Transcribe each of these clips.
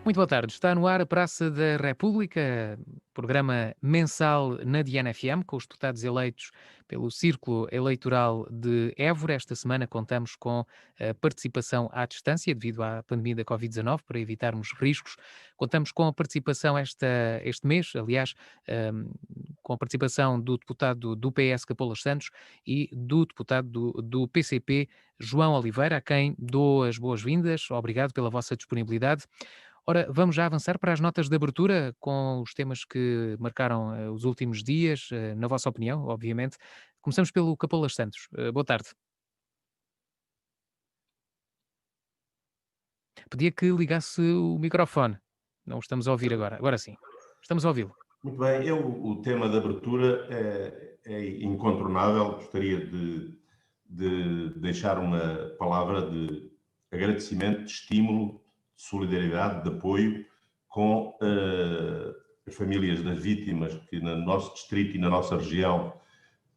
Muito boa tarde. Está no ar a Praça da República, programa mensal na Diana FM, com os deputados eleitos pelo Círculo Eleitoral de Évora. Esta semana contamos com a participação à distância, devido à pandemia da Covid-19, para evitarmos riscos. Contamos com a participação este mês, aliás, um, com a participação do deputado do PS, Capolas Santos, e do deputado do PCP, João Oliveira, a quem dou as boas-vindas. Obrigado pela vossa disponibilidade. Ora, vamos já avançar para as notas de abertura com os temas que marcaram os últimos dias, na vossa opinião, obviamente. Começamos pelo Capolas Santos. Boa tarde. Pedia que ligasse o microfone. Não o estamos a ouvir agora. Agora sim. Estamos a ouvi-lo. Muito bem, o tema de abertura é incontornável. Gostaria de deixar uma palavra de agradecimento, de estímulo, de solidariedade, de apoio com as famílias das vítimas que no nosso distrito e na nossa região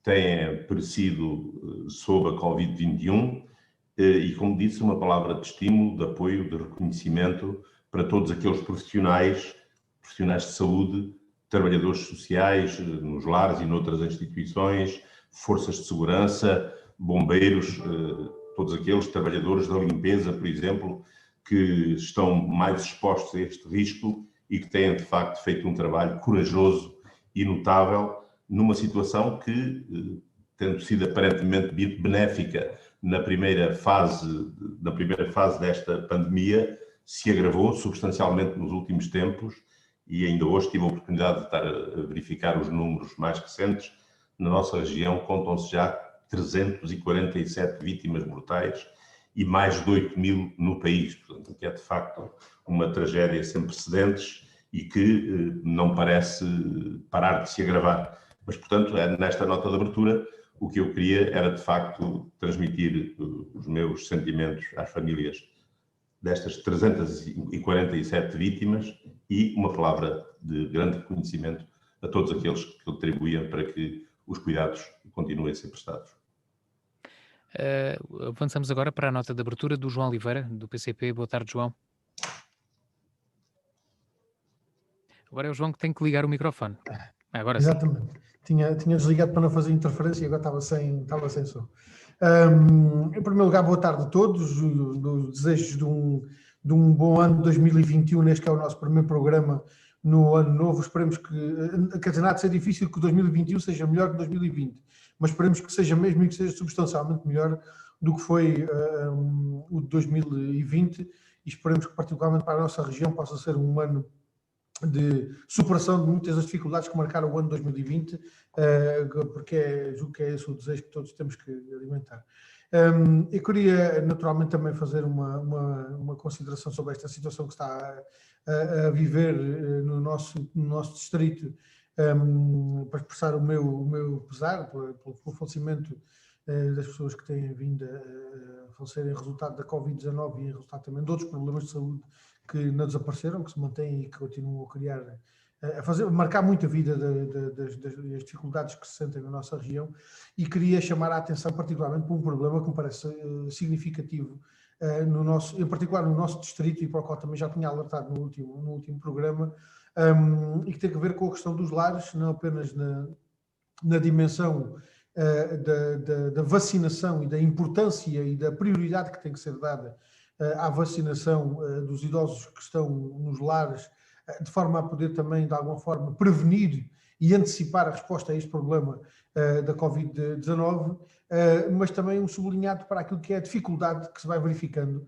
têm perecido sob a Covid-21 e, como disse, uma palavra de estímulo, de apoio, de reconhecimento para todos aqueles profissionais de saúde, trabalhadores sociais nos lares e noutras instituições, forças de segurança, bombeiros, todos aqueles trabalhadores da limpeza, por exemplo, que estão mais expostos a este risco e que têm, de facto, feito um trabalho corajoso e notável numa situação que, tendo sido aparentemente benéfica na primeira fase desta pandemia, se agravou substancialmente nos últimos tempos. E ainda hoje tive a oportunidade de estar a verificar os números mais recentes. Na nossa região contam-se já 347 vítimas mortais e mais de 8.000 no país, portanto, que é de facto uma tragédia sem precedentes e que não parece parar de se agravar. Mas, portanto, nesta nota de abertura, o que eu queria era de facto transmitir os meus sentimentos às famílias destas 347 vítimas e uma palavra de grande reconhecimento a todos aqueles que contribuíam para que os cuidados continuem a ser prestados. Avançamos agora para a nota de abertura do João Oliveira, do PCP. Boa tarde, João. Agora é o João que tem que ligar o microfone. Agora Exatamente. sim. Tinha desligado para não fazer interferência e agora estava sem som. Em primeiro lugar, boa tarde a todos. Desejos de um bom ano de 2021, neste que é o nosso primeiro programa no ano novo. Esperemos que, quer dizer, nada de ser difícil que o 2021 seja melhor que 2020, mas esperemos que seja mesmo e que seja substancialmente melhor do que foi o de 2020 e esperemos que, particularmente para a nossa região, possa ser um ano de superação de muitas das dificuldades que marcaram o ano 2020, porque julgo que é esse o desejo que todos temos que alimentar. Eu queria naturalmente também fazer uma consideração sobre esta situação que está a viver no nosso distrito, para expressar o meu pesar pelo falecimento das pessoas que têm vindo a falecer em resultado da Covid-19 e em resultado também de outros problemas de saúde que não desapareceram, que se mantêm e que continuam a marcar muito a vida das dificuldades que se sentem na nossa região, e queria chamar a atenção particularmente para um problema que me parece significativo, em particular no nosso distrito, e para o qual também já tinha alertado no último programa, e que tem a ver com a questão dos lares, não apenas na dimensão da vacinação e da importância e da prioridade que tem que ser dada à vacinação dos idosos que estão nos lares, de forma a poder também, de alguma forma, prevenir e antecipar a resposta a este problema da Covid-19, mas também um sublinhado para aquilo que é a dificuldade que se vai verificando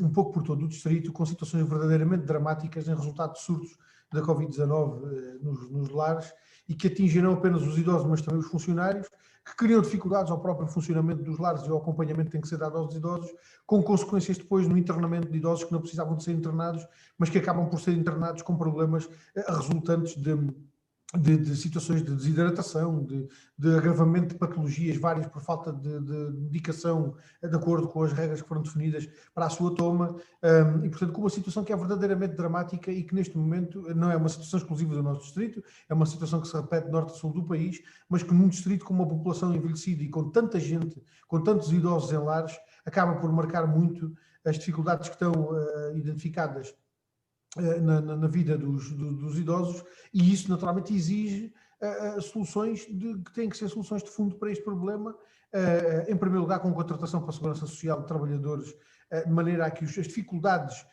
um pouco por todo o distrito, com situações verdadeiramente dramáticas em resultado de surtos da Covid-19 nos lares, e que atingem não apenas os idosos, mas também os funcionários, que criam dificuldades ao próprio funcionamento dos lares e ao acompanhamento que tem que ser dado aos idosos, com consequências depois no internamento de idosos que não precisavam de ser internados, mas que acabam por ser internados com problemas resultantes de situações de desidratação, de agravamento de patologias várias por falta de medicação de acordo com as regras que foram definidas para a sua toma, e portanto com uma situação que é verdadeiramente dramática e que neste momento não é uma situação exclusiva do nosso distrito, é uma situação que se repete de norte a sul do país, mas que num distrito com uma população envelhecida e com tanta gente, com tantos idosos em lares, acaba por marcar muito as dificuldades que estão identificadas na vida dos idosos, e isso naturalmente exige soluções que têm que ser soluções de fundo para este problema, em primeiro lugar com contratação para a segurança social de trabalhadores, de maneira a que as dificuldades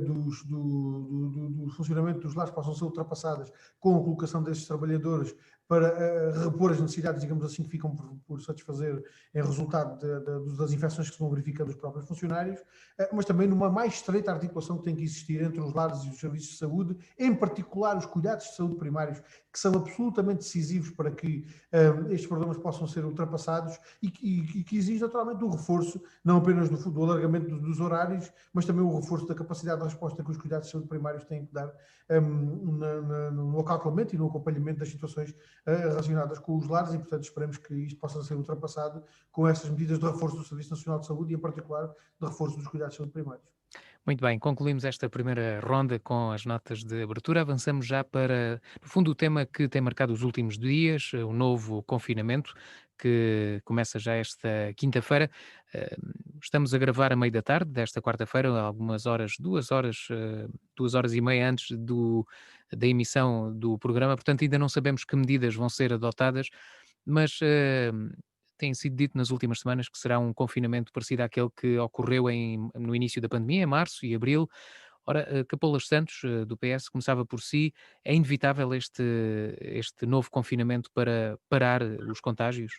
do funcionamento dos lares possam ser ultrapassadas com a colocação desses trabalhadores para repor as necessidades, digamos assim, que ficam por satisfazer em resultado das infecções que se vão verificando dos próprios funcionários, mas também numa mais estreita articulação que tem que existir entre os lares e os serviços de saúde, em particular os cuidados de saúde primários, que são absolutamente decisivos para que estes problemas possam ser ultrapassados e que exige naturalmente o reforço, não apenas do alargamento dos horários, mas também o reforço da capacidade de resposta que os cuidados de saúde primários têm que dar no acautelamento e no acompanhamento das situações relacionadas com os lares, e portanto esperamos que isto possa ser ultrapassado com essas medidas de reforço do Serviço Nacional de Saúde e em particular de reforço dos cuidados de saúde primários. Muito bem, concluímos esta primeira ronda com as notas de abertura. Avançamos já para, no fundo, o tema que tem marcado os últimos dias, o novo confinamento, que começa já esta quinta-feira. Eh, Estamos a gravar a meio da tarde desta quarta-feira, algumas horas, 2 horas, 2 horas e meia antes da emissão do programa, portanto, ainda não sabemos que medidas vão ser adotadas, mas tem sido dito nas últimas semanas que será um confinamento parecido àquele que ocorreu no início da pandemia, em março e abril. Ora, Capolas Santos, do PS, começava por si. É inevitável este novo confinamento para parar os contágios?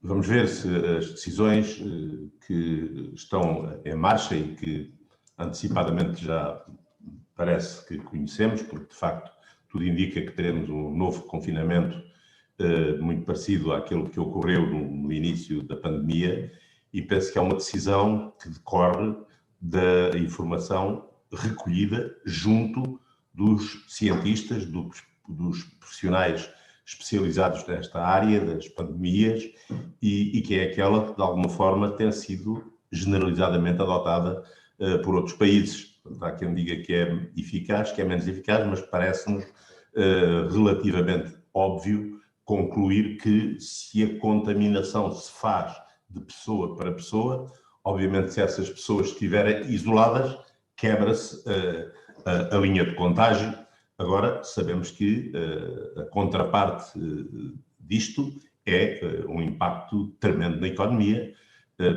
Vamos ver se as decisões que estão em marcha e que antecipadamente já parece que conhecemos, porque de facto tudo indica que teremos um novo confinamento muito parecido àquele que ocorreu no início da pandemia, e penso que é uma decisão que decorre da informação recolhida junto dos cientistas, dos profissionais especializados nesta área das pandemias, e que é aquela que de alguma forma tem sido generalizadamente adotada por outros países. Há quem diga que é eficaz, que é menos eficaz, mas parece-nos relativamente óbvio concluir que se a contaminação se faz de pessoa para pessoa, obviamente se essas pessoas estiverem isoladas, quebra-se a linha de contágio. Agora, sabemos que a contraparte disto é um impacto tremendo na economia,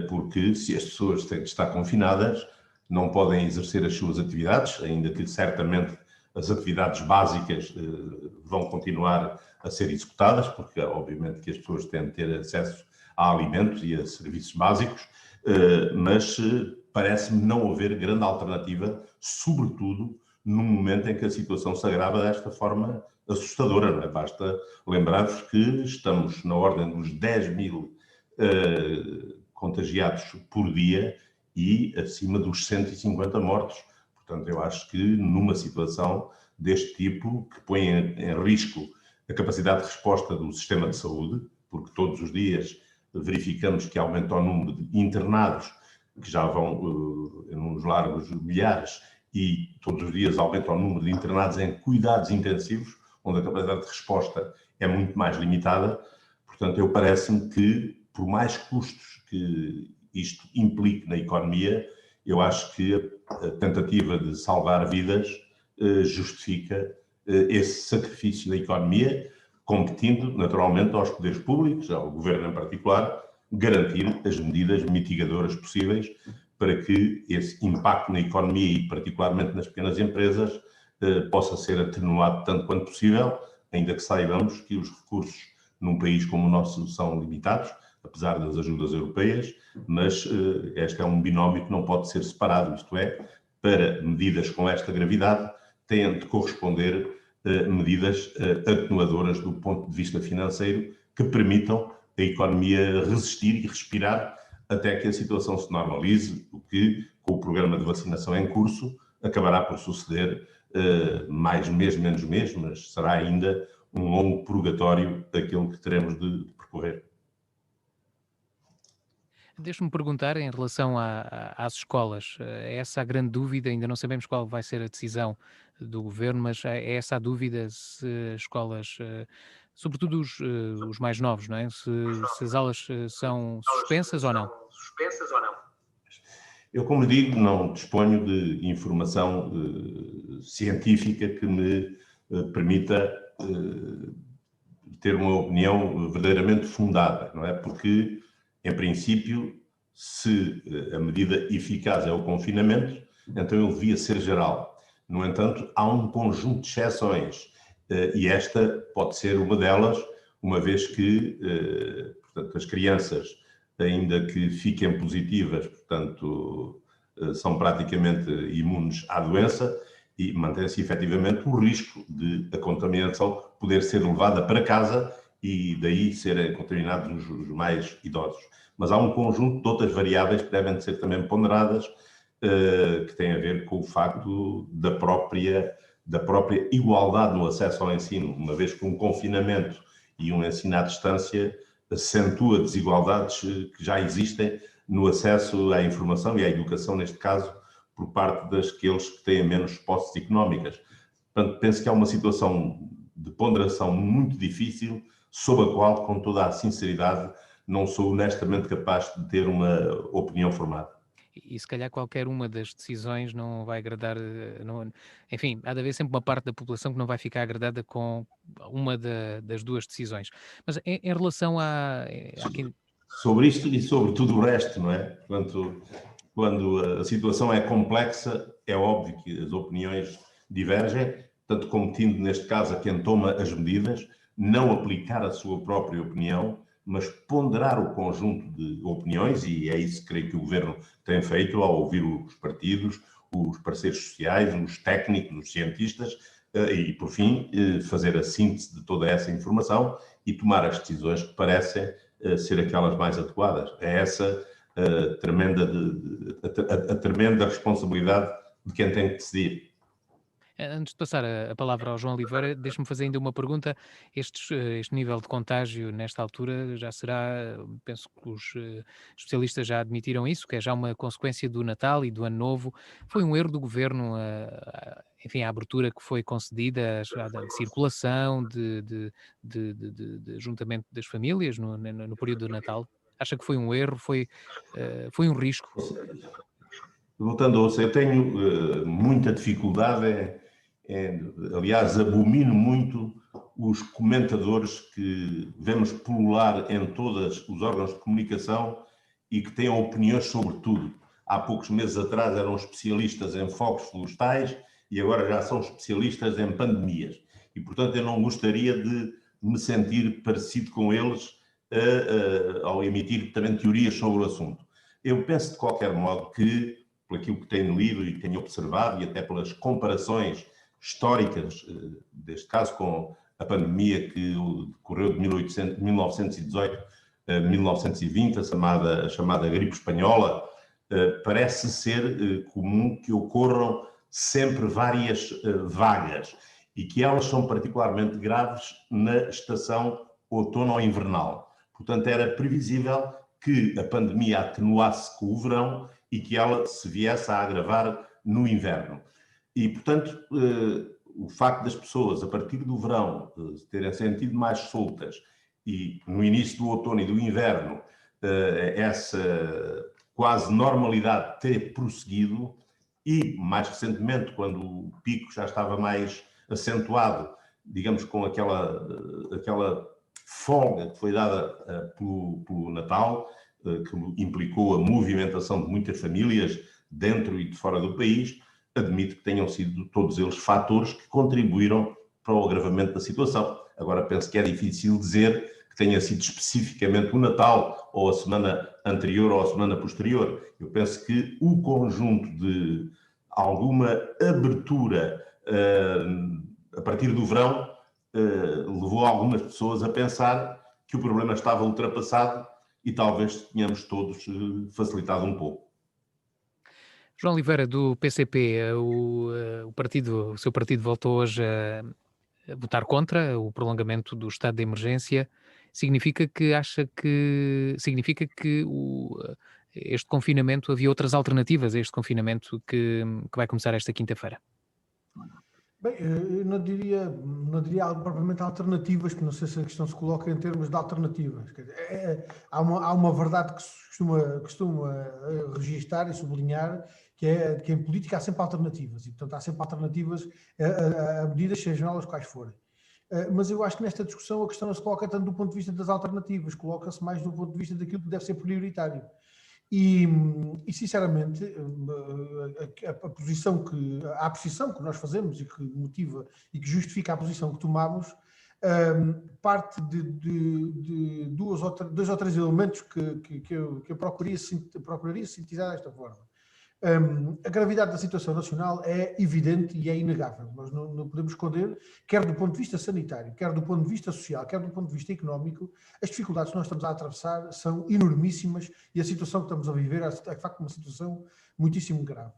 porque se as pessoas têm de estar confinadas, não podem exercer as suas atividades, ainda que certamente as atividades básicas vão continuar a ser executadas, porque obviamente que as pessoas têm de ter acesso a alimentos e a serviços básicos, mas parece-me não haver grande alternativa, sobretudo num momento em que a situação se agrava desta forma assustadora. Não é? Basta lembrar-vos que estamos na ordem dos 10.000 contagiados por dia e acima dos 150 mortos. Portanto, eu acho que numa situação deste tipo, que põe em risco a capacidade de resposta do sistema de saúde, porque todos os dias verificamos que aumenta o número de internados, que já vão nos largos milhares, e todos os dias aumenta o número de internados em cuidados intensivos, onde a capacidade de resposta é muito mais limitada. Portanto, eu parece-me que, por mais custos que isto implique na economia, eu acho que a tentativa de salvar vidas justifica esse sacrifício da economia, competindo naturalmente aos poderes públicos, ao governo em particular, garantir as medidas mitigadoras possíveis para que esse impacto na economia e particularmente nas pequenas empresas possa ser atenuado tanto quanto possível, ainda que saibamos que os recursos num país como o nosso são limitados, apesar das ajudas europeias, mas este é um binómio que não pode ser separado, isto é, para medidas com esta gravidade têm de corresponder medidas atenuadoras do ponto de vista financeiro que permitam a economia resistir e respirar até que a situação se normalize, o que, com o programa de vacinação em curso, acabará por suceder mais mês, menos mês, mas será ainda um longo purgatório daquilo que teremos de percorrer. Deixa-me perguntar em relação às escolas. É essa a grande dúvida, ainda não sabemos qual vai ser a decisão do governo, mas é essa a dúvida se as escolas, sobretudo os mais novos, não é? Se as aulas são suspensas ou não. Eu, como digo, não disponho de informação científica que me permita ter uma opinião verdadeiramente fundada, não é? Porque, em princípio, se a medida eficaz é o confinamento, então ele devia ser geral. No entanto, há um conjunto de exceções e esta pode ser uma delas, uma vez que, portanto, as crianças, ainda que fiquem positivas, portanto, são praticamente imunes à doença e mantém-se efetivamente o risco de a contaminação poder ser levada para casa e daí serem contaminados os mais idosos. Mas há um conjunto de outras variáveis que devem ser também ponderadas, que têm a ver com o facto da própria igualdade no acesso ao ensino, uma vez que um confinamento e um ensino à distância acentua desigualdades que já existem no acesso à informação e à educação, neste caso, por parte daqueles que têm menos posses económicas. Portanto, penso que é uma situação de ponderação muito difícil, sobre a qual, com toda a sinceridade, não sou honestamente capaz de ter uma opinião formada. E se calhar qualquer uma das decisões não vai agradar, enfim, há de haver sempre uma parte da população que não vai ficar agradada com uma das duas decisões. Mas em relação a quem... Sobre isto e sobre tudo o resto, não é? Portanto, quando a situação é complexa, é óbvio que as opiniões divergem, tanto competindo, neste caso, a quem toma as medidas, não aplicar a sua própria opinião, mas ponderar o conjunto de opiniões, e é isso que creio que o Governo tem feito ao ouvir os partidos, os parceiros sociais, os técnicos, os cientistas, e, por fim, fazer a síntese de toda essa informação e tomar as decisões que parecem ser aquelas mais adequadas. É essa a tremenda responsabilidade de quem tem que decidir. Antes de passar a palavra ao João Oliveira, deixe-me fazer ainda uma pergunta. Este nível de contágio, nesta altura, já será, penso que os especialistas já admitiram isso, que é já uma consequência do Natal e do Ano Novo. Foi um erro do governo, enfim, a abertura que foi concedida, já de circulação, de juntamento das famílias no período do Natal? Acha que foi um erro? Foi um risco? Voltando ao eu tenho muita dificuldade, aliás, abomino muito os comentadores que vemos pulular em todos os órgãos de comunicação e que têm opiniões sobre tudo. Há poucos meses atrás eram especialistas em focos florestais e agora já são especialistas em pandemias. E, portanto, eu não gostaria de me sentir parecido com eles ao emitir também teorias sobre o assunto. Eu penso, de qualquer modo, que, por aquilo que tenho lido e tenho observado, e até pelas comparações históricas, deste caso com a pandemia que decorreu de 1918 a 1920, a chamada gripe espanhola, parece ser comum que ocorram sempre várias vagas e que elas são particularmente graves na estação outono ou invernal. Portanto, era previsível que a pandemia atenuasse com o verão e que ela se viesse a agravar no inverno. E, portanto, o facto das pessoas, a partir do verão, se terem sentido mais soltas e no início do outono e do inverno, essa quase normalidade ter prosseguido e, mais recentemente, quando o pico já estava mais acentuado, digamos, com aquela folga que foi dada pelo Natal, que implicou a movimentação de muitas famílias dentro e de fora do país, admito que tenham sido todos eles fatores que contribuíram para o agravamento da situação. Agora, penso que é difícil dizer que tenha sido especificamente o Natal, ou a semana anterior ou a semana posterior. Eu penso que o conjunto de alguma abertura a partir do verão levou algumas pessoas a pensar que o problema estava ultrapassado e talvez tenhamos todos facilitado um pouco. João Oliveira, do PCP, o seu partido voltou hoje a votar contra o prolongamento do estado de emergência. Significa que este confinamento, havia outras alternativas a este confinamento que vai começar esta quinta-feira? Bem, eu não diria algo propriamente alternativas, porque não sei se a questão se coloca em termos de alternativas. Quer dizer, há uma verdade que se costuma registar e sublinhar, que é que em política há sempre alternativas, e portanto há sempre alternativas a medidas, sejam elas quais forem. Mas eu acho que nesta discussão a questão não se coloca tanto do ponto de vista das alternativas, coloca-se mais do ponto de vista daquilo que deve ser prioritário. E sinceramente, a posição que nós fazemos e que motiva e que justifica a posição que tomamos, parte de dois ou três elementos que eu procuraria sintetizar desta forma. A gravidade da situação nacional é evidente e é inegável. Nós não podemos esconder, quer do ponto de vista sanitário, quer do ponto de vista social, quer do ponto de vista económico, as dificuldades que nós estamos a atravessar são enormíssimas e a situação que estamos a viver é, de facto, uma situação muitíssimo grave.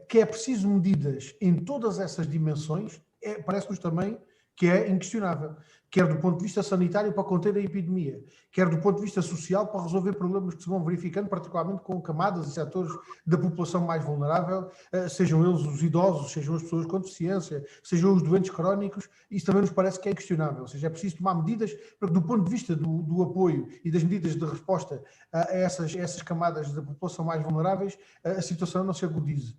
Que é preciso medidas em todas essas dimensões, parece-nos também que é inquestionável, quer do ponto de vista sanitário para conter a epidemia, quer do ponto de vista social para resolver problemas que se vão verificando, particularmente com camadas e setores da população mais vulnerável, sejam eles os idosos, sejam as pessoas com deficiência, sejam os doentes crónicos. Isso também nos parece que é inquestionável, ou seja, é preciso tomar medidas para que, do ponto de vista do apoio e das medidas de resposta a essas camadas da população mais vulneráveis, a situação não se agudize.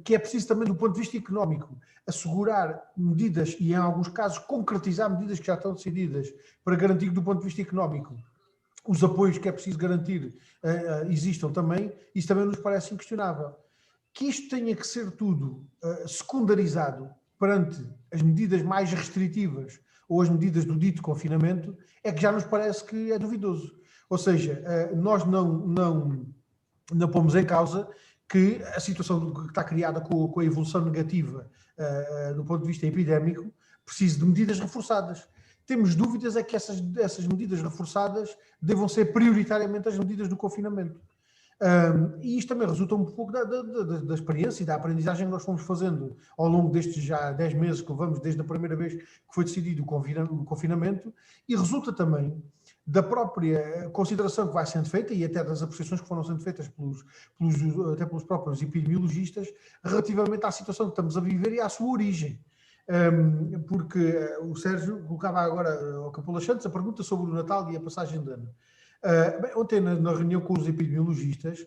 Que é preciso também, do ponto de vista económico, assegurar medidas e, em alguns casos, concretizar medidas que já estão decididas para garantir que, do ponto de vista económico, os apoios que é preciso garantir existam também. Isso também nos parece inquestionável. Que isto tenha que ser tudo secundarizado perante as medidas mais restritivas ou as medidas do dito confinamento é que já nos parece que é duvidoso. Ou seja, nós não pomos em causa que a situação que está criada com a evolução negativa do ponto de vista epidémico precisa de medidas reforçadas. Temos dúvidas é que essas medidas reforçadas devam ser prioritariamente as medidas do confinamento. E isto também resulta um pouco da experiência e da aprendizagem que nós fomos fazendo ao longo destes já 10 meses que levamos desde a primeira vez que foi decidido o confinamento, e resulta também da própria consideração que vai sendo feita e até das apreciações que foram sendo feitas até pelos próprios epidemiologistas relativamente à situação que estamos a viver e à sua origem. Porque o Sérgio colocava agora ao Capola Santos a pergunta sobre o Natal e a passagem de ano. Ontem, na reunião com os epidemiologistas,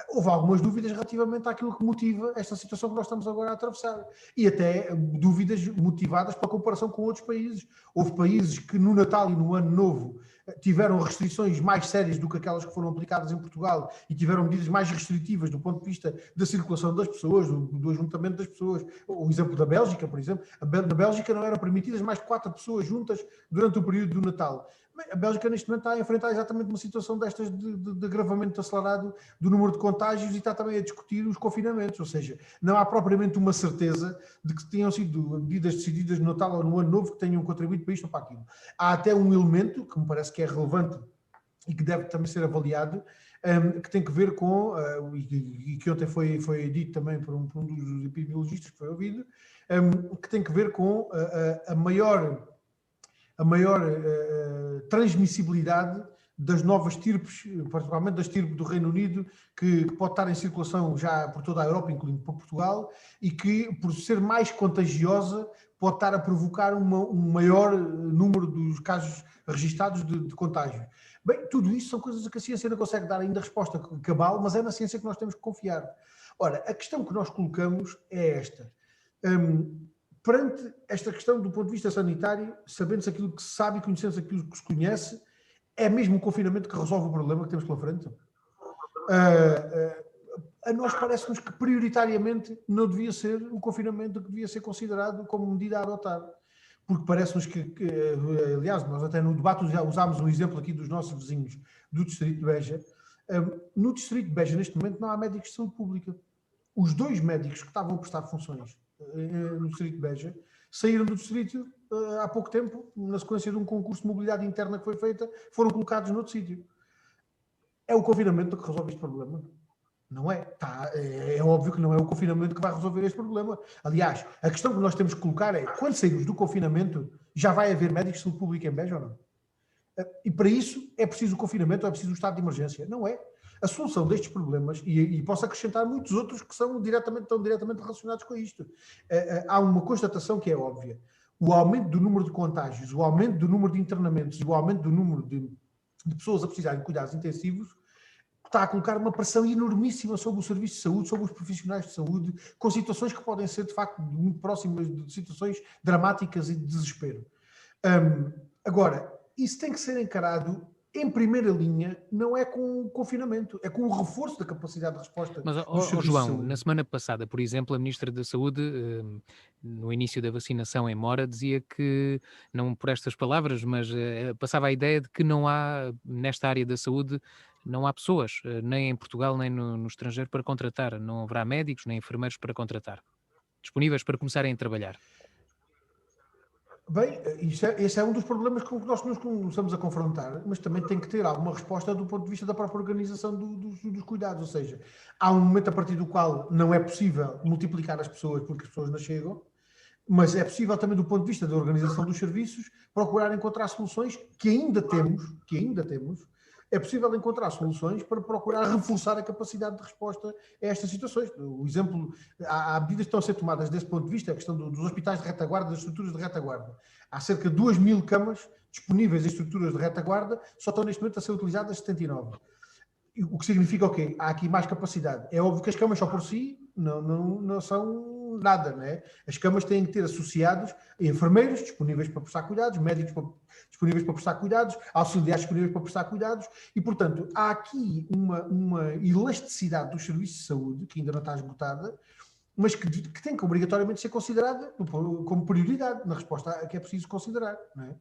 houve algumas dúvidas relativamente àquilo que motiva esta situação que nós estamos agora a atravessar. E até dúvidas motivadas pela comparação com outros países. Houve países que no Natal e no Ano Novo tiveram restrições mais sérias do que aquelas que foram aplicadas em Portugal e tiveram medidas mais restritivas do ponto de vista da circulação das pessoas, do ajuntamento das pessoas. O exemplo da Bélgica, por exemplo. Na Bélgica não eram permitidas mais de 4 pessoas juntas durante o período do Natal. A Bélgica, neste momento, está a enfrentar exatamente uma situação destas de agravamento acelerado do número de contágios e está também a discutir os confinamentos. Ou seja, não há propriamente uma certeza de que tenham sido medidas decididas no Natal ou no Ano Novo que tenham contribuído para isto ou para aquilo. Há até um elemento que me parece que é relevante e que deve também ser avaliado, que tem que ver com, e que ontem foi dito também por um dos epidemiologistas que foi ouvido, que tem que ver com a maior transmissibilidade das novas estirpes, particularmente da estirpe do Reino Unido, que pode estar em circulação já por toda a Europa, incluindo por Portugal, e que, por ser mais contagiosa, pode estar a provocar um maior número dos casos registados de contágio. Bem, tudo isso são coisas a que a ciência não consegue dar ainda resposta cabal, mas é na ciência que nós temos que confiar. Ora, a questão que nós colocamos é esta. Perante esta questão do ponto de vista sanitário, sabendo-se aquilo que se sabe e conhecendo-se aquilo que se conhece, é mesmo o confinamento que resolve o problema que temos pela frente? A nós parece-nos que prioritariamente não devia ser o confinamento que devia ser considerado como medida a adotar. Porque parece-nos que aliás, nós até no debate já usámos um exemplo aqui dos nossos vizinhos do Distrito de Beja. No Distrito de Beja, neste momento, não há médicos de saúde pública. Os 2 médicos que estavam a prestar funções no Distrito de Beja saíram do Distrito há pouco tempo, na sequência de um concurso de mobilidade interna que foi feita, foram colocados noutro sítio. É o confinamento que resolve este problema? Não é. É óbvio que não é o confinamento que vai resolver este problema. Aliás, a questão que nós temos que colocar é, quando sairmos do confinamento, já vai haver médicos de saúde pública em Beja ou não? E para isso é preciso o confinamento ou é preciso o estado de emergência? Não é. A solução destes problemas, e posso acrescentar muitos outros que estão diretamente relacionados com isto, há uma constatação que é óbvia. O aumento do número de contágios, o aumento do número de internamentos e o aumento do número de pessoas a precisarem de cuidados intensivos está a colocar uma pressão enormíssima sobre o serviço de saúde, sobre os profissionais de saúde, com situações que podem ser, de facto, muito próximas de situações dramáticas e de desespero. Agora, isso tem que ser encarado em primeira linha, não é com o confinamento, é com o reforço da capacidade de resposta Mas, dos serviços de João, saúde. na semana passada, por exemplo, a Ministra da Saúde, no início da vacinação em Mora, dizia que, não por estas palavras, mas passava a ideia de que não há, nesta área da saúde, não há pessoas, nem em Portugal, nem no estrangeiro, para contratar. Não haverá médicos, nem enfermeiros para contratar, disponíveis para começarem a trabalhar. Bem, esse é um dos problemas com que nós nos começamos a confrontar, mas também tem que ter alguma resposta do ponto de vista da própria organização dos cuidados, ou seja, há um momento a partir do qual não é possível multiplicar as pessoas porque as pessoas não chegam, mas é possível também do ponto de vista da organização dos serviços procurar encontrar soluções que ainda temos, é possível encontrar soluções para procurar reforçar a capacidade de resposta a estas situações. O exemplo, há medidas que estão a ser tomadas desse ponto de vista, a questão dos hospitais de retaguarda, das estruturas de retaguarda. Há cerca de 2.000 camas disponíveis em estruturas de retaguarda, só estão neste momento a ser utilizadas 79. O que significa o quê? Há aqui mais capacidade. É óbvio que as camas só por si não são nada, não é? As camas têm que ter associados enfermeiros disponíveis para prestar cuidados, médicos disponíveis para prestar cuidados, auxiliares disponíveis para prestar cuidados e, portanto, há aqui uma elasticidade dos serviços de saúde que ainda não está esgotada, mas que tem que obrigatoriamente ser considerada como prioridade na resposta a que é preciso considerar, não é?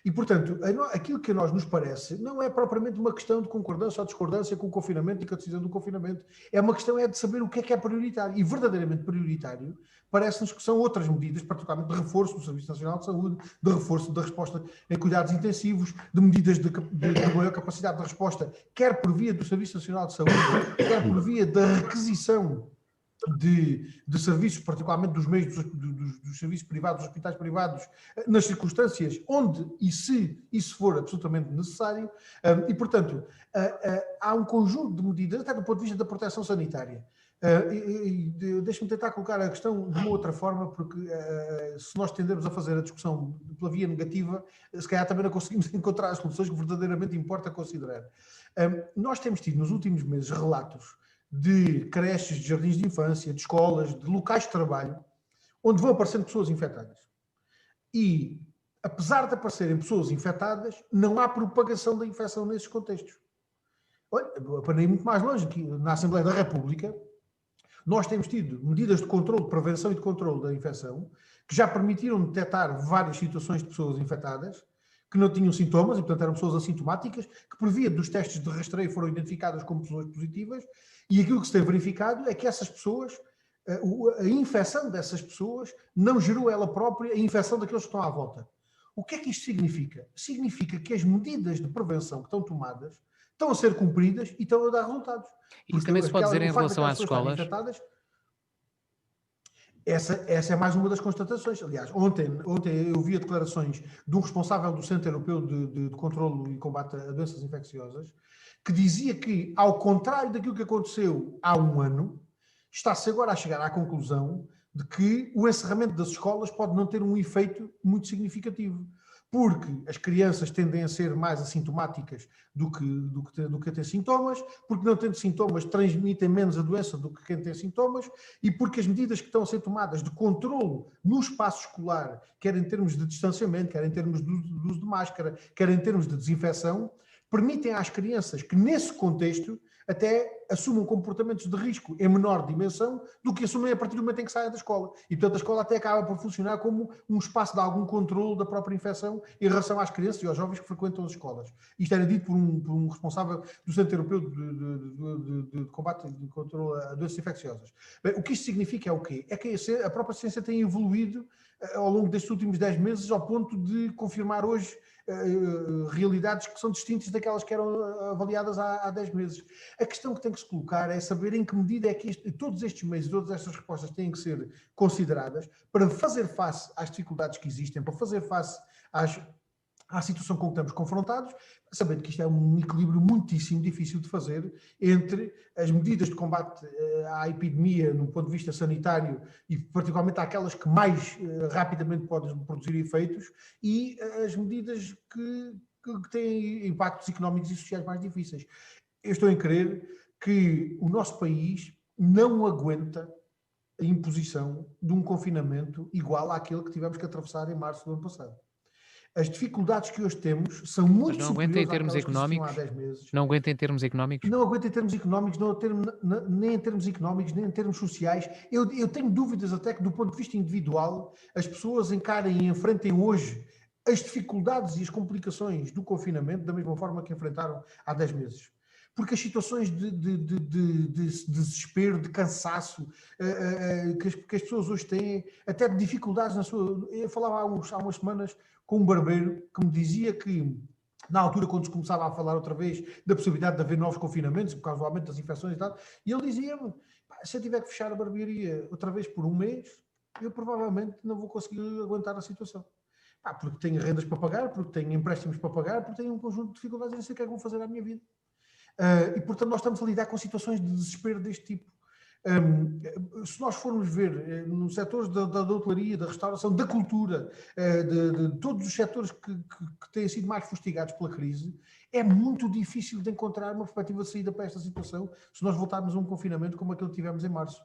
E, portanto, aquilo que a nós nos parece não é propriamente uma questão de concordância ou discordância com o confinamento e com a decisão do confinamento. É uma questão de saber o que é prioritário. E verdadeiramente prioritário parece-nos que são outras medidas, particularmente de reforço do Serviço Nacional de Saúde, de reforço da resposta em cuidados intensivos, de medidas de maior capacidade de resposta, quer por via do Serviço Nacional de Saúde, quer por via da requisição de serviços, particularmente dos meios dos serviços privados, dos hospitais privados, nas circunstâncias onde e se isso for absolutamente necessário, e, portanto, há um conjunto de medidas, até do ponto de vista da proteção sanitária. Deixa-me tentar colocar a questão de uma outra forma, porque se nós tendemos a fazer a discussão pela via negativa, se calhar também não conseguimos encontrar as soluções que verdadeiramente importa considerar. Nós temos tido nos últimos meses relatos de creches, de jardins de infância, de escolas, de locais de trabalho, onde vão aparecendo pessoas infectadas. E, apesar de aparecerem pessoas infectadas, não há propagação da infecção nesses contextos. Olha, para ir muito mais longe, que na Assembleia da República, nós temos tido medidas de controle, de prevenção e de controle da infecção, que já permitiram detectar várias situações de pessoas infectadas, que não tinham sintomas, e portanto eram pessoas assintomáticas, que por via dos testes de rastreio foram identificadas como pessoas positivas, e aquilo que se tem verificado é que essas pessoas, a infecção dessas pessoas não gerou ela própria a infecção daqueles que estão à volta. O que é que isto significa? Significa que as medidas de prevenção que estão tomadas estão a ser cumpridas e estão a dar resultados. E isso também se pode dizer em relação às escolas? Essa é mais uma das constatações. Aliás, ontem eu vi declarações de um responsável do Centro Europeu de Controlo e Combate a Doenças Infecciosas, que dizia que, ao contrário daquilo que aconteceu há um ano, está-se agora a chegar à conclusão de que o encerramento das escolas pode não ter um efeito muito significativo. Porque as crianças tendem a ser mais assintomáticas do que a ter sintomas, porque não tendo sintomas transmitem menos a doença do que quem tem sintomas, e porque as medidas que estão a ser tomadas de controlo no espaço escolar, quer em termos de distanciamento, quer em termos de uso de máscara, quer em termos de desinfecção, permitem às crianças que, nesse contexto, até assumam comportamentos de risco em menor dimensão do que assumem a partir do momento em que saem da escola. E, portanto, a escola até acaba por funcionar como um espaço de algum controle da própria infecção em relação às crianças e aos jovens que frequentam as escolas. Isto era dito por um responsável do Centro Europeu de Combate e de Controle a Doenças Infecciosas. Bem, o que isto significa é o quê? É que a própria ciência tem evoluído ao longo destes últimos 10 meses ao ponto de confirmar hoje realidades que são distintas daquelas que eram avaliadas há 10 meses. A questão que tem que se colocar é saber em que medida é que todos estes meios, todas estas respostas têm que ser consideradas para fazer face às dificuldades que existem, para fazer face à situação com que estamos confrontados, sabendo que isto é um equilíbrio muitíssimo difícil de fazer entre as medidas de combate à epidemia no ponto de vista sanitário e particularmente aquelas que mais rapidamente podem produzir efeitos e as medidas que têm impactos económicos e sociais mais difíceis. Eu estou em crer que o nosso país não aguenta a imposição de um confinamento igual àquele que tivemos que atravessar em março do ano passado. As dificuldades que hoje temos são Mas muito não aguenta em superiores termos àquelas que existiam há económicos? 10 meses. Não aguenta em termos económicos? Não aguenta em termos económicos, nem em termos económicos, nem em termos sociais. Eu tenho dúvidas até que, do ponto de vista individual, as pessoas encarem e enfrentem hoje as dificuldades e as complicações do confinamento da mesma forma que enfrentaram há 10 meses. Porque as situações de desespero, de cansaço que as pessoas hoje têm, até de dificuldades na sua... Eu falava há umas semanas com um barbeiro que me dizia que, na altura, quando se começava a falar outra vez da possibilidade de haver novos confinamentos, por causa do aumento das infecções e tal, e ele dizia-me, se eu tiver que fechar a barbearia outra vez por um mês, eu provavelmente não vou conseguir aguentar a situação. Porque tenho rendas para pagar, porque tenho empréstimos para pagar, porque tenho um conjunto de dificuldades e não sei o que é que vou fazer à minha vida. E, portanto, nós estamos a lidar com situações de desespero deste tipo. Se nós formos ver nos setores da hotelaria, da restauração, da cultura, de todos os setores que têm sido mais fustigados pela crise, é muito difícil de encontrar uma perspectiva de saída para esta situação se nós voltarmos a um confinamento como aquele que tivemos em março.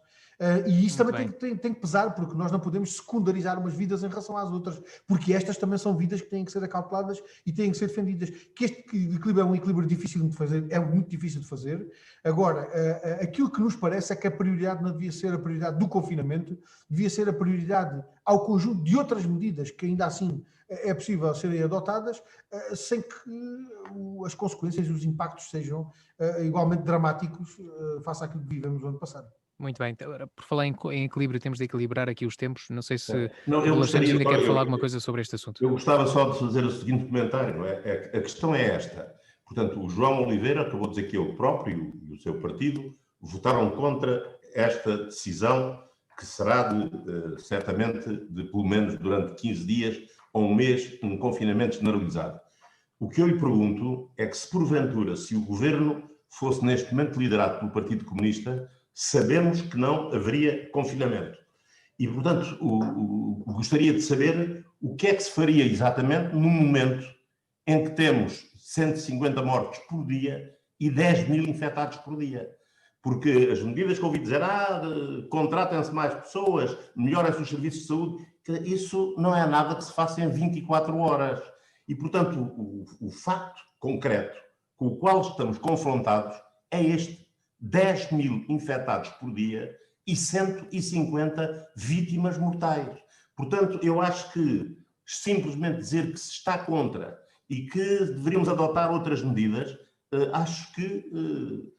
E isso Muito também tem que pesar, porque nós não podemos secundarizar umas vidas em relação às outras, porque estas também são vidas que têm que ser acauteladas e têm que ser defendidas. Que este equilíbrio é um equilíbrio difícil de fazer, é muito difícil de fazer. Agora, aquilo que nos parece é que a prioridade não devia ser a prioridade do confinamento, devia ser a prioridade ao conjunto de outras medidas que ainda assim é possível serem adotadas, sem que as consequências e os impactos sejam igualmente dramáticos face àquilo que vivemos no ano passado. Muito bem. Então, por falar em equilíbrio, temos de equilibrar aqui os tempos. Não sei se Não, o eu Dr. Santos gostaria ainda só, quer falar alguma coisa sobre este assunto. eu gostava só de fazer o seguinte comentário, não é? A questão é esta. Portanto, o João Oliveira acabou de dizer que ele próprio e o seu partido votaram contra esta decisão, que será certamente de pelo menos durante 15 dias ou um mês, um confinamento generalizado. O que eu lhe pergunto é que se porventura, se o governo fosse neste momento liderado pelo Partido Comunista, sabemos que não haveria confinamento. E, portanto, gostaria de saber o que é que se faria exatamente no momento em que temos 150 mortes por dia e 10 mil infectados por dia. Porque as medidas que ouvi dizer, contratem-se mais pessoas, melhorem-se os serviços de saúde, isso não é nada que se faça em 24 horas. E, portanto, o facto concreto com o qual estamos confrontados é este: 10 mil infectados por dia e 150 vítimas mortais. Portanto, eu acho que simplesmente dizer que se está contra e que deveríamos adotar outras medidas, acho que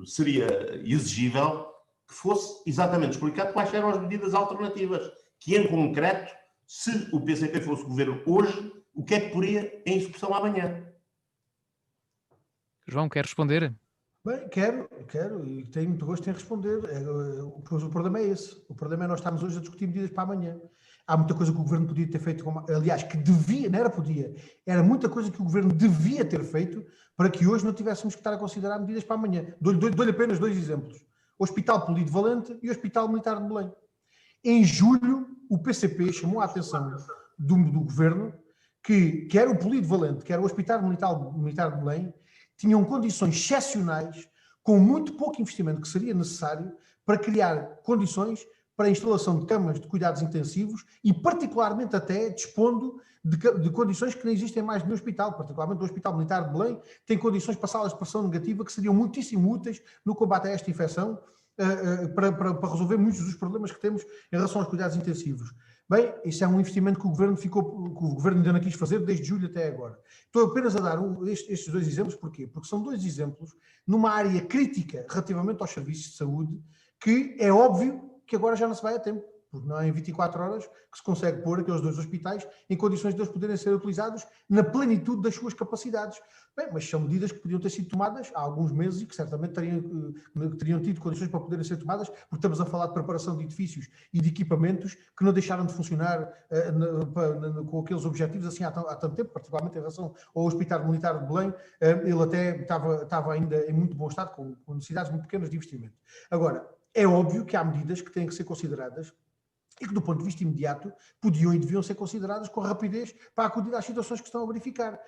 seria exigível que fosse exatamente explicado quais eram as medidas alternativas, que em concreto, se o PCP fosse governo hoje, o que é que poria em execução amanhã? João, quer responder? Bem, quero, e tenho muito gosto em responder. Pois o problema é esse. O problema é nós estarmos hoje a discutir medidas para amanhã. Há muita coisa que o governo podia ter feito, aliás, que devia, não era podia, era muita coisa que o governo devia ter feito para que hoje não tivéssemos que estar a considerar medidas para amanhã. Dou-lhe apenas 2 exemplos. O Hospital Polivalente e o Hospital Militar de Belém. Em julho, o PCP chamou a atenção do governo que quer o Polivalente, quer o Hospital Militar de Belém, tinham condições excepcionais, com muito pouco investimento que seria necessário para criar condições para a instalação de camas de cuidados intensivos e, particularmente, até dispondo de condições que não existem mais no hospital, particularmente o Hospital Militar de Belém, tem condições para salas de pressão negativa que seriam muitíssimo úteis no combate a esta infecção, para resolver muitos dos problemas que temos em relação aos cuidados intensivos. Bem, isso é um investimento que o governo ainda não quis fazer desde julho até agora. Estou apenas a dar estes 2 exemplos, porquê? Porque são 2 exemplos numa área crítica relativamente aos serviços de saúde, que é óbvio que agora já não se vai a tempo. porque não é em 24 horas que se consegue pôr aqueles 2 hospitais em condições de eles poderem ser utilizados na plenitude das suas capacidades. Bem, mas são medidas que podiam ter sido tomadas há alguns meses e que certamente teriam tido condições para poderem ser tomadas, porque estamos a falar de preparação de edifícios e de equipamentos que não deixaram de funcionar com aqueles objetivos assim há tanto tempo, particularmente em relação ao Hospital Militar de Belém. Ele até estava ainda em muito bom estado, com necessidades muito pequenas de investimento. Agora, é óbvio que há medidas que têm que ser consideradas e que, do ponto de vista imediato, podiam e deviam ser consideradas com rapidez para acudir às situações que estão a verificar.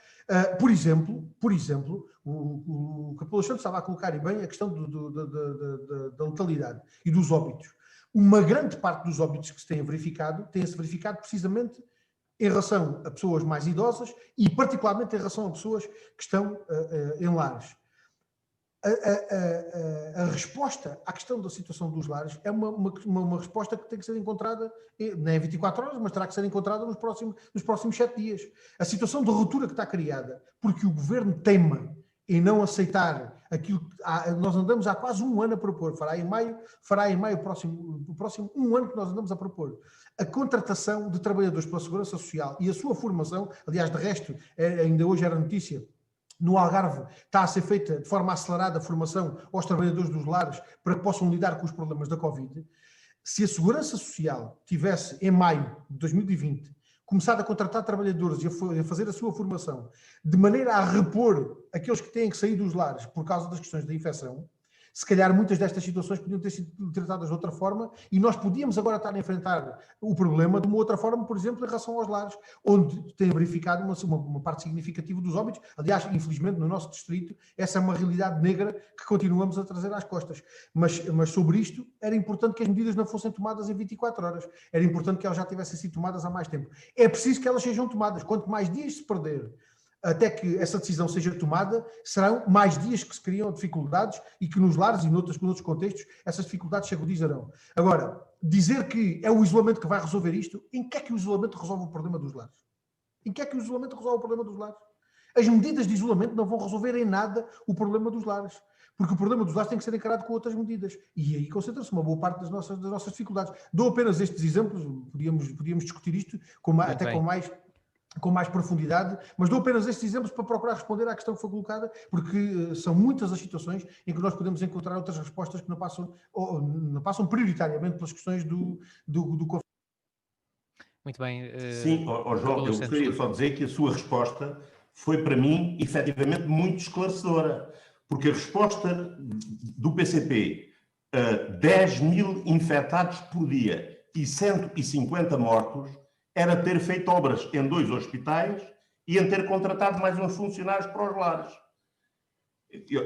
Por exemplo, o Capelo Santos estava a colocar, e bem, a questão da letalidade e dos óbitos. Uma grande parte dos óbitos que se têm-se verificado precisamente em relação a pessoas mais idosas e, particularmente, em relação a pessoas que estão em lares. A resposta à questão da situação dos lares é uma resposta que tem que ser encontrada, não é em 24 horas, mas terá que ser encontrada nos próximos 7 dias. A situação de ruptura que está criada, porque o governo teima em não aceitar aquilo que nós andamos há quase um ano a propor, fará em maio o próximo um ano que nós andamos a propor. A contratação de trabalhadores pela Segurança Social e a sua formação, aliás, de resto, ainda hoje era notícia, no Algarve está a ser feita de forma acelerada a formação aos trabalhadores dos lares para que possam lidar com os problemas da Covid. Se a Segurança Social tivesse, em maio de 2020, começado a contratar trabalhadores e a fazer a sua formação de maneira a repor aqueles que têm que sair dos lares por causa das questões da infecção, se calhar muitas destas situações podiam ter sido tratadas de outra forma e nós podíamos agora estar a enfrentar o problema de uma outra forma, por exemplo, em relação aos lares, onde tem verificado uma parte significativa dos óbitos. Aliás, infelizmente, no nosso distrito, essa é uma realidade negra que continuamos a trazer às costas. Mas sobre isto, era importante que as medidas não fossem tomadas em 24 horas. Era importante que elas já tivessem sido tomadas há mais tempo. É preciso que elas sejam tomadas. Quanto mais dias se perder até que essa decisão seja tomada, serão mais dias que se criam dificuldades e que nos lares e noutros contextos essas dificuldades se agudizarão. Agora, dizer que é o isolamento que vai resolver isto, em que é que o isolamento resolve o problema dos lares? Em que é que o isolamento resolve o problema dos lares? As medidas de isolamento não vão resolver em nada o problema dos lares, porque o problema dos lares tem que ser encarado com outras medidas. E aí concentra-se uma boa parte das nossas dificuldades. Dou apenas estes exemplos, podíamos discutir isto até com mais profundidade, mas dou apenas estes exemplos para procurar responder à questão que foi colocada, porque são muitas as situações em que nós podemos encontrar outras respostas que não passam prioritariamente pelas questões do conflito. Muito bem. Sim, João, eu gostaria só de dizer que a sua resposta foi, para mim, efetivamente muito esclarecedora, porque a resposta do PCP a 10 mil infectados por dia e 150 mortos era ter feito obras em 2 hospitais e em ter contratado mais uns funcionários para os lares.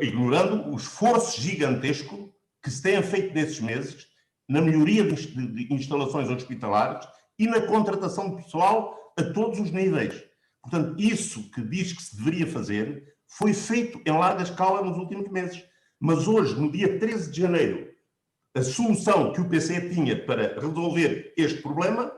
Ignorando o esforço gigantesco que se tem feito nesses meses na melhoria de instalações hospitalares e na contratação de pessoal a todos os níveis. Portanto, isso que diz que se deveria fazer foi feito em larga escala nos últimos meses. Mas hoje, no dia 13 de janeiro, a solução que o PC tinha para resolver este problema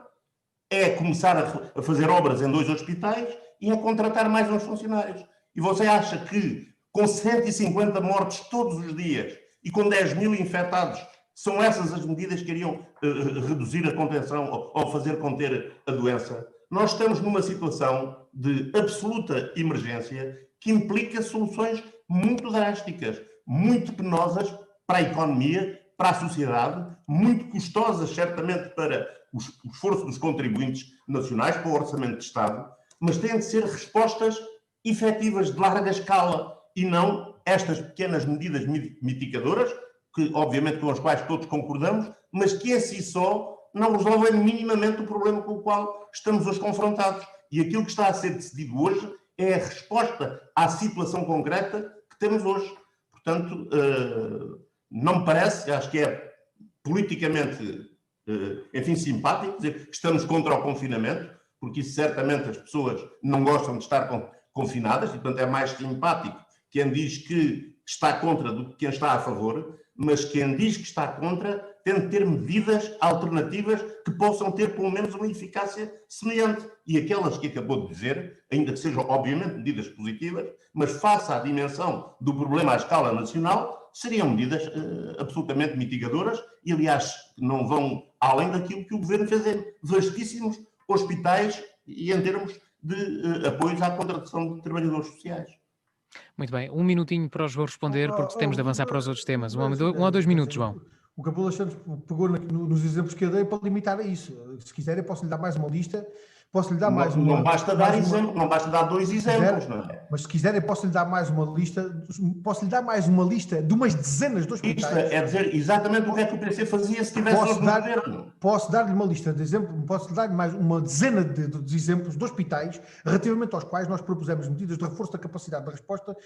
é começar a fazer obras em 2 hospitais e a contratar mais uns funcionários. E você acha que com 150 mortes todos os dias e com 10 mil infectados são essas as medidas que iriam reduzir a contenção ou fazer conter a doença? Nós estamos numa situação de absoluta emergência que implica soluções muito drásticas, muito penosas para a economia, para a sociedade, muito custosas, certamente, para o esforço dos contribuintes nacionais, para o orçamento de Estado, mas têm de ser respostas efetivas de larga escala e não estas pequenas medidas mitigadoras, que obviamente com as quais todos concordamos, mas que em si só não resolvem minimamente o problema com o qual estamos hoje confrontados. E aquilo que está a ser decidido hoje é a resposta à situação concreta que temos hoje. Portanto, não me parece, acho que é politicamente, enfim, simpático dizer que estamos contra o confinamento, porque isso certamente as pessoas não gostam de estar confinadas, e portanto é mais simpático quem diz que está contra do que quem está a favor, mas quem diz que está contra tem de ter medidas alternativas que possam ter pelo menos uma eficácia semelhante. E aquelas que acabou de dizer, ainda que sejam obviamente medidas positivas, mas face à dimensão do problema à escala nacional, seriam medidas absolutamente mitigadoras e, aliás, não vão além daquilo que o Governo fez em vastíssimos hospitais e em termos de apoios à contratação de trabalhadores sociais. Muito bem, um minutinho para o João responder, porque temos de avançar para os outros temas. Um ou dois minutos, João. O Capelo Santos pegou nos exemplos que eu dei para limitar a isso. Se quiser, eu posso lhe dar mais uma lista. Posso lhe dar mais uma. Não basta dar exemplo, não basta dar 2 exemplos, não é? Mas se quiser, eu posso lhe dar mais uma lista. Posso lhe dar mais uma lista de umas dezenas de hospitais. Isto é dizer exatamente o que é que o PC fazia se tivesse no governo. Posso dar-lhe uma lista de exemplos, posso dar-lhe mais uma dezena de exemplos de hospitais relativamente aos quais nós propusemos medidas de reforço da capacidade de resposta.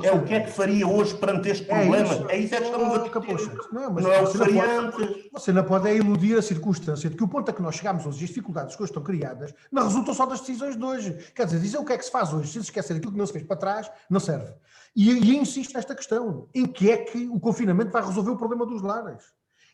É o que é que faria hoje perante este problema? É isso que estamos a discutir. Não é o que faria antes. Você não pode iludir a circunstância de que o ponto a que nós chegamos hoje, as dificuldades que hoje estão criadas, não resultam só das decisões de hoje. Quer dizer o que é que se faz hoje, se esquecer aquilo que não se fez para trás, não serve. E insisto nesta questão. Em que é que o confinamento vai resolver o problema dos lares?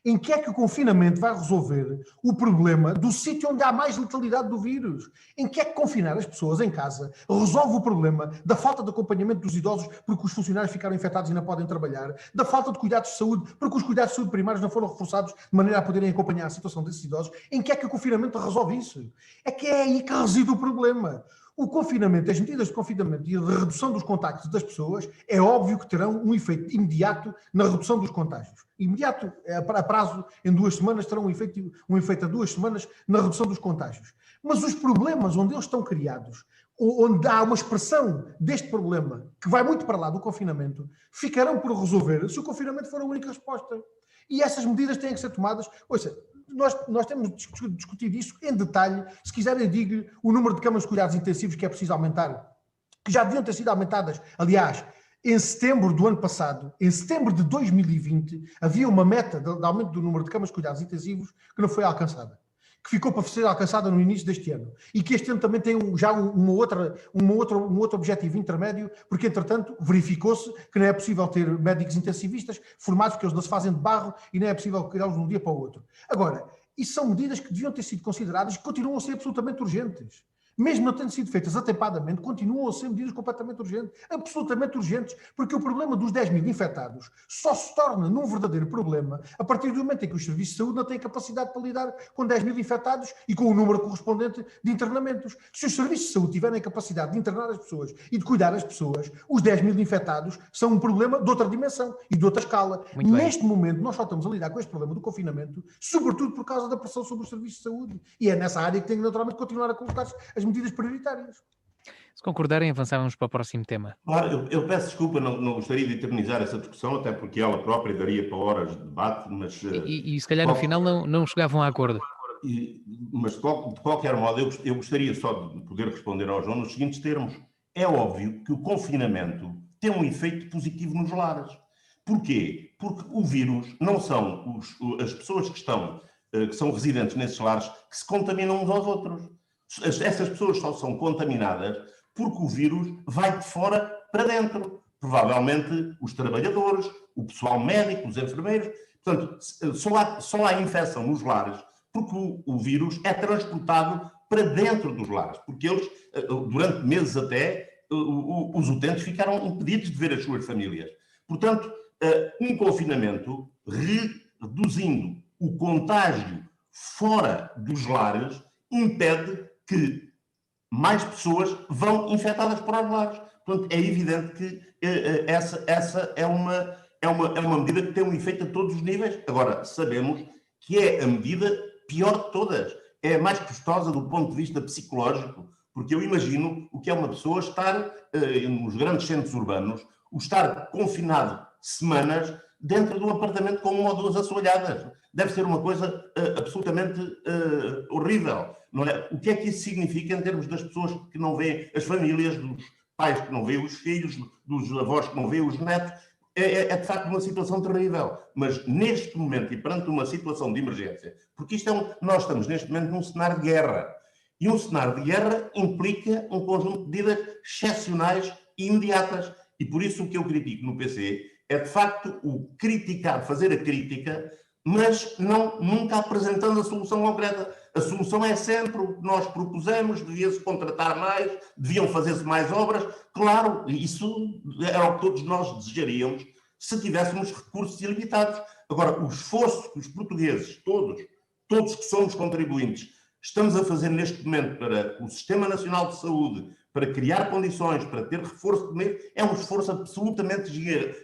Em que é que o confinamento vai resolver o problema do sítio onde há mais letalidade do vírus? Em que é que confinar as pessoas em casa resolve o problema da falta de acompanhamento dos idosos porque os funcionários ficaram infectados e não podem trabalhar, da falta de cuidados de saúde porque os cuidados de saúde primários não foram reforçados de maneira a poderem acompanhar a situação desses idosos? Em que é que o confinamento resolve isso? É que é aí que reside o problema. O confinamento, as medidas de confinamento e de redução dos contactos das pessoas, é óbvio que terão um efeito imediato na redução dos contágios. Imediato, a prazo, em 2 semanas, terão um efeito a 2 semanas na redução dos contágios. Mas os problemas onde eles estão criados, onde há uma expressão deste problema, que vai muito para lá do confinamento, ficarão por resolver se o confinamento for a única resposta. E essas medidas têm que ser tomadas. Ouça, nós temos discutido isso em detalhe. Se quiserem, eu digo o número de camas de cuidados intensivos que é preciso aumentar, que já deviam ter sido aumentadas. Aliás, em setembro do ano passado, em setembro de 2020, havia uma meta de aumento do número de camas de cuidados intensivos que não foi alcançada, que ficou para ser alcançada no início deste ano. E que este ano também tem já um outro objetivo intermédio, porque, entretanto, verificou-se que não é possível ter médicos intensivistas formados, porque eles não se fazem de barro e não é possível criá-los de um dia para o outro. Agora, isso são medidas que deviam ter sido consideradas e que continuam a ser absolutamente urgentes. Mesmo não tendo sido feitas atempadamente, continuam a ser medidas completamente urgentes, absolutamente urgentes, porque o problema dos 10 mil infectados só se torna num verdadeiro problema a partir do momento em que os serviços de saúde não têm capacidade para lidar com 10 mil infectados e com o número correspondente de internamentos. Se os serviços de saúde tiverem capacidade de internar as pessoas e de cuidar das pessoas, os 10 mil infectados são um problema de outra dimensão e de outra escala. Neste momento, nós só estamos a lidar com este problema do confinamento, sobretudo por causa da pressão sobre os serviços de saúde. E é nessa área que tem que naturalmente continuar a colocar-se as medidas prioritárias. Se concordarem, avançávamos para o próximo tema. Claro, eu peço desculpa, não gostaria de eternizar essa discussão, até porque ela própria daria para horas de debate, mas... E se calhar no final não chegavam a acordo. Mas de qualquer modo, eu gostaria só de poder responder ao João nos seguintes termos. É óbvio que o confinamento tem um efeito positivo nos lares. Porquê? Porque o vírus não são as pessoas que são residentes nesses lares que se contaminam uns aos outros. Essas pessoas só são contaminadas porque o vírus vai de fora para dentro. Provavelmente os trabalhadores, o pessoal médico, os enfermeiros. Portanto, só há infecção nos lares porque o vírus é transportado para dentro dos lares. Porque eles, durante meses até, os utentes ficaram impedidos de ver as suas famílias. Portanto, um confinamento reduzindo o contágio fora dos lares impede que mais pessoas vão infectadas para os lares. Portanto, é evidente que essa é uma medida que tem um efeito a todos os níveis. Agora, sabemos que é a medida pior de todas. É a mais custosa do ponto de vista psicológico, porque eu imagino o que é uma pessoa estar nos grandes centros urbanos, o estar confinado semanas dentro de um apartamento com 1 ou 2 assoalhadas. Deve ser uma coisa absolutamente horrível. Não é? O que é que isso significa em termos das pessoas que não veem as famílias, dos pais que não veem os filhos, dos avós que não veem os netos? É de facto uma situação terrível. Mas neste momento, e perante uma situação de emergência, porque nós estamos neste momento num cenário de guerra. E um cenário de guerra implica um conjunto de medidas excepcionais e imediatas. E por isso o que eu critico no PC é de facto o criticar, fazer a crítica, mas nunca apresentando a solução concreta. A solução é sempre o que nós propusemos, devia-se contratar mais, deviam fazer-se mais obras. Claro, isso era o que todos nós desejaríamos, se tivéssemos recursos ilimitados. Agora, o esforço que os portugueses, todos que somos contribuintes, estamos a fazer neste momento para o Sistema Nacional de Saúde, para criar condições, para ter reforço de meio, é um esforço absolutamente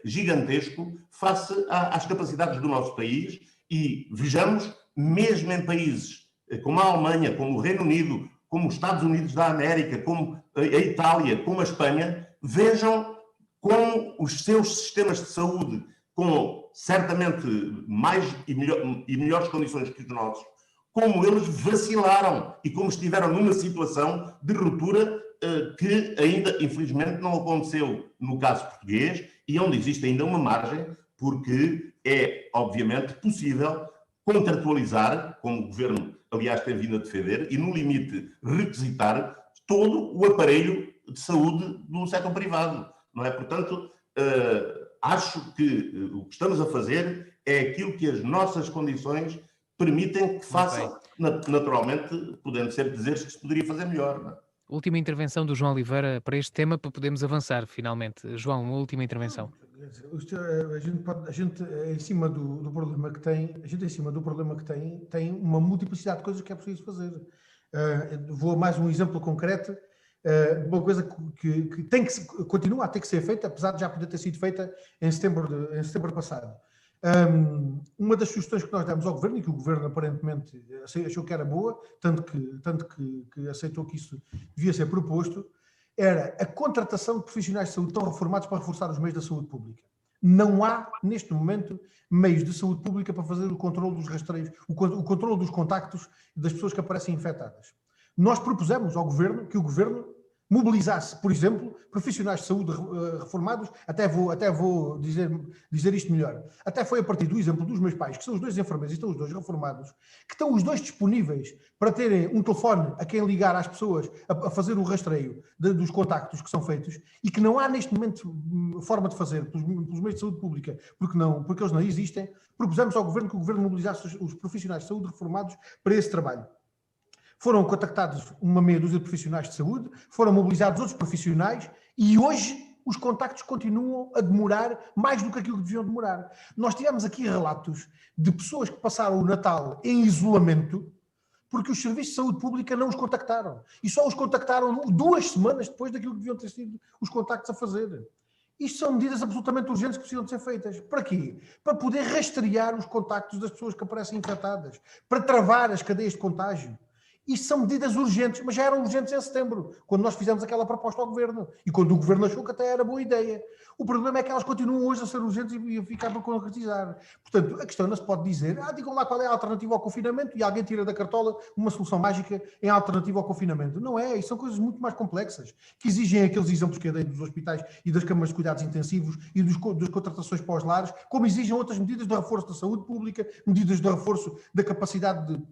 gigantesco face às capacidades do nosso país. E vejamos, mesmo em países como a Alemanha, como o Reino Unido, como os Estados Unidos da América, como a Itália, como a Espanha, vejam como os seus sistemas de saúde, com certamente mais e melhores condições que os nossos, como eles vacilaram e como estiveram numa situação de ruptura que ainda, infelizmente, não aconteceu no caso português e onde existe ainda uma margem, porque é, obviamente, possível contratualizar, como o Governo, aliás, tem vindo a defender, e, no limite, requisitar todo o aparelho de saúde do setor privado, não é? Portanto, acho que o que estamos a fazer é aquilo que as nossas condições permitem que faça, naturalmente, podendo ser dizer que se poderia fazer melhor, não é? Última intervenção do João Oliveira para este tema, para podermos avançar finalmente. João, uma última intervenção. A gente em cima do problema que tem, tem uma multiplicidade de coisas que é preciso fazer. Vou a mais um exemplo concreto, uma coisa que continua a ter que ser feita, apesar de já poder ter sido feita em setembro passado. Uma das sugestões que nós demos ao Governo, e que o Governo aparentemente achou que era boa, tanto que aceitou que isso devia ser proposto, era a contratação de profissionais de saúde tão reformados para reforçar os meios da saúde pública. Não há, neste momento, meios de saúde pública para fazer o controle dos rastreios, o controle dos contactos das pessoas que aparecem infectadas. Nós propusemos ao Governo que o Governo mobilizasse, por exemplo, profissionais de saúde reformados, até vou dizer isto melhor. Até foi a partir do exemplo dos meus pais, que são os dois enfermeiros e estão os dois reformados, que estão os dois disponíveis para terem um telefone a quem ligar às pessoas a fazer o rastreio dos contactos que são feitos e que não há neste momento forma de fazer pelos meios de saúde pública, porque eles não existem. Propusemos ao Governo que o Governo mobilizasse os profissionais de saúde reformados para esse trabalho. Foram contactados uma meia dúzia de profissionais de saúde, foram mobilizados outros profissionais e hoje os contactos continuam a demorar mais do que aquilo que deviam demorar. Nós tivemos aqui relatos de pessoas que passaram o Natal em isolamento porque os serviços de saúde pública não os contactaram. E só os contactaram 2 semanas depois daquilo que deviam ter sido os contactos a fazer. Isto são medidas absolutamente urgentes que precisam de ser feitas. Para quê? Para poder rastrear os contactos das pessoas que aparecem infectadas, para travar as cadeias de contágio. Isto são medidas urgentes, mas já eram urgentes em setembro, quando nós fizemos aquela proposta ao Governo. E quando o Governo achou que até era boa ideia. O problema é que elas continuam hoje a ser urgentes e a ficar para concretizar. Portanto, a questão não se pode dizer, digam lá qual é a alternativa ao confinamento e alguém tira da cartola uma solução mágica em alternativa ao confinamento. Não é, isso são coisas muito mais complexas, que exigem aqueles exemplos que eu dei dos hospitais e das câmaras de cuidados intensivos e das contratações pós-lares, como exigem outras medidas de reforço da saúde pública, medidas de reforço da capacidade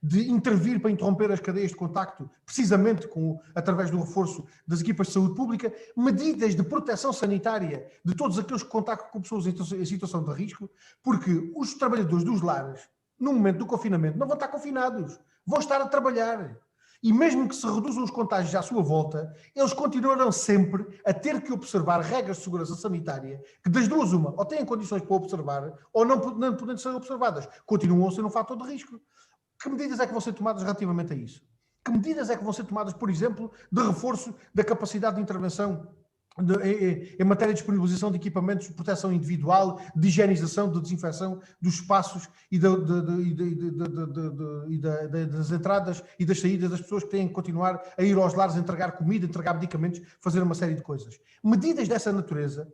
de intervir para interromper as cadeias de contacto, precisamente através do reforço das equipas de saúde pública, medidas de proteção sanitária de todos aqueles que contactam com pessoas em situação de risco, porque os trabalhadores dos lares, no momento do confinamento, não vão estar confinados, vão estar a trabalhar. E mesmo que se reduzam os contágios à sua volta, eles continuarão sempre a ter que observar regras de segurança sanitária, que das duas uma, ou têm condições para observar, ou não podendo ser observadas. Continuam a ser um fator de risco. Que medidas é que vão ser tomadas relativamente a isso? Que medidas é que vão ser tomadas, por exemplo, de reforço da capacidade de intervenção em matéria de disponibilização de equipamentos de proteção individual, de higienização, de desinfecção dos espaços e das entradas e das saídas das pessoas que têm que continuar a ir aos lares, entregar comida, entregar medicamentos, fazer uma série de coisas. Medidas dessa natureza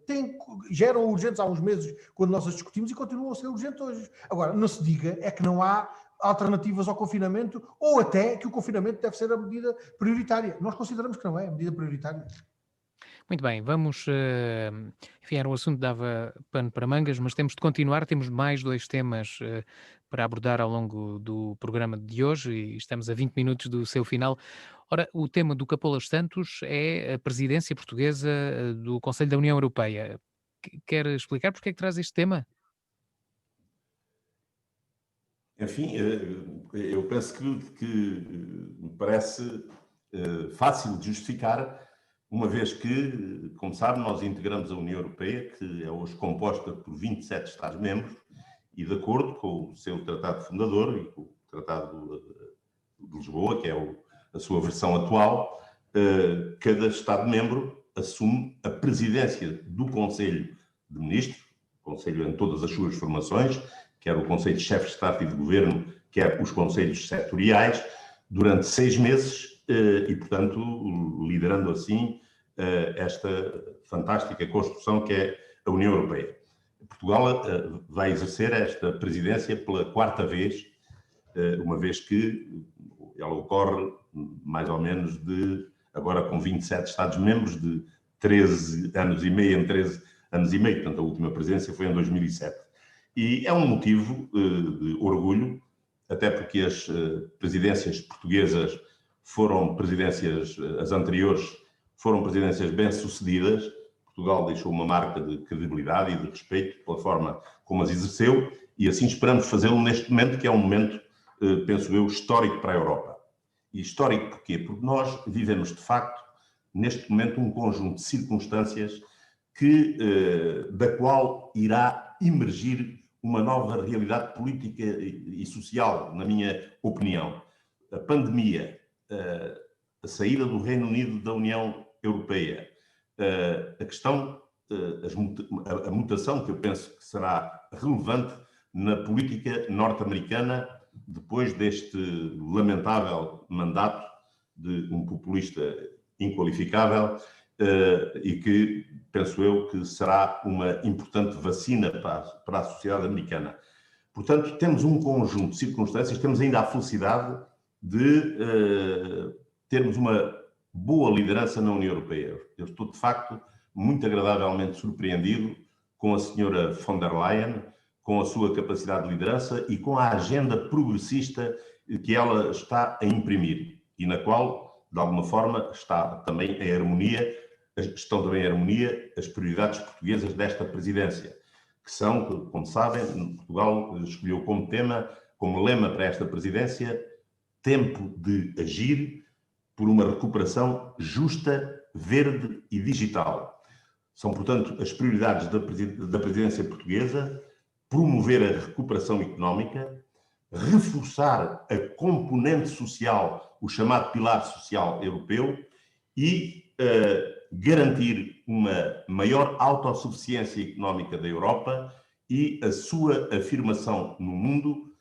geram urgentes há uns meses, quando nós as discutimos, e continuam a ser urgentes hoje. Agora, não se diga é que não há alternativas ao confinamento ou até que o confinamento deve ser a medida prioritária. Nós consideramos que não é a medida prioritária. Muito bem, vamos. Enfim, era um assunto que dava pano para mangas, mas temos de continuar. Temos mais 2 temas para abordar ao longo do programa de hoje e estamos a 20 minutos do seu final. Ora, o tema do Capolas Santos é a presidência portuguesa do Conselho da União Europeia. Quer explicar porque é que traz este tema? Enfim, eu penso que me parece fácil de justificar, uma vez que, como sabe, nós integramos a União Europeia, que é hoje composta por 27 Estados-membros, e de acordo com o seu tratado fundador e com o Tratado de Lisboa, que é a sua versão atual, cada Estado-membro assume a presidência do Conselho de Ministros, o Conselho em todas as suas formações, quer o Conselho de Chefes de Estado e de Governo, quer os Conselhos setoriais, durante 6 meses e, portanto, liderando assim esta fantástica construção que é a União Europeia. Portugal vai exercer esta presidência pela 4ª vez, uma vez que ela ocorre mais ou menos agora com 27 Estados-membros, de 13 anos e meio em 13 anos e meio, portanto a última presidência foi em 2007. E é um motivo de orgulho, até porque as presidências portuguesas foram presidências, as anteriores foram presidências bem-sucedidas. Portugal deixou uma marca de credibilidade e de respeito pela forma como as exerceu, e assim esperamos fazê-lo neste momento, que é um momento, penso eu, histórico para a Europa. E histórico porquê? Porque nós vivemos, de facto, neste momento, um conjunto de circunstâncias da qual irá emergir uma nova realidade política e social, na minha opinião. A pandemia, a saída do Reino Unido da União Europeia, a questão, a mutação que eu penso que será relevante na política norte-americana depois deste lamentável mandato de um populista inqualificável e que, penso eu, que será uma importante vacina para a sociedade americana. Portanto, temos um conjunto de circunstâncias, temos ainda a felicidade de termos uma boa liderança na União Europeia. Eu estou, de facto, muito agradavelmente surpreendido com a senhora von der Leyen, com a sua capacidade de liderança e com a agenda progressista que ela está a imprimir e na qual, de alguma forma, estão também em harmonia as prioridades portuguesas desta presidência, que são, como sabem, Portugal escolheu como tema, como lema para esta presidência, tempo de agir por uma recuperação justa, verde e digital. São, portanto, as prioridades da presidência portuguesa: promover a recuperação económica, reforçar a componente social, o chamado pilar social europeu, e garantir uma maior autossuficiência económica da Europa e a sua afirmação no mundo,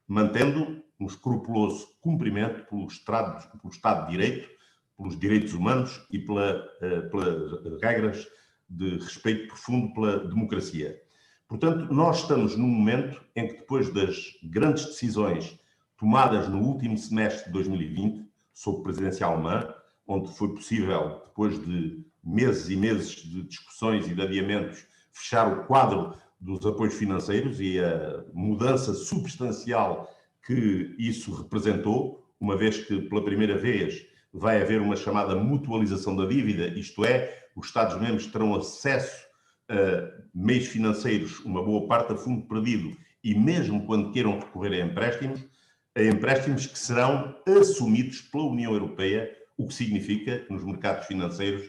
mantendo um escrupuloso cumprimento pelo Estado de Direito, pelos direitos humanos e pelas regras de respeito profundo pela democracia. Portanto, nós estamos num momento em que, depois das grandes decisões tomadas no último semestre de 2020, sob presidência alemã, onde foi possível, depois de meses e meses de discussões e de adiamentos, fechar o quadro dos apoios financeiros e a mudança substancial que isso representou, uma vez que, pela primeira vez, vai haver uma chamada mutualização da dívida, isto é, os Estados-membros terão acesso a meios financeiros, uma boa parte a fundo perdido, e mesmo quando queiram recorrer a empréstimos que serão assumidos pela União Europeia, o que significa que nos mercados financeiros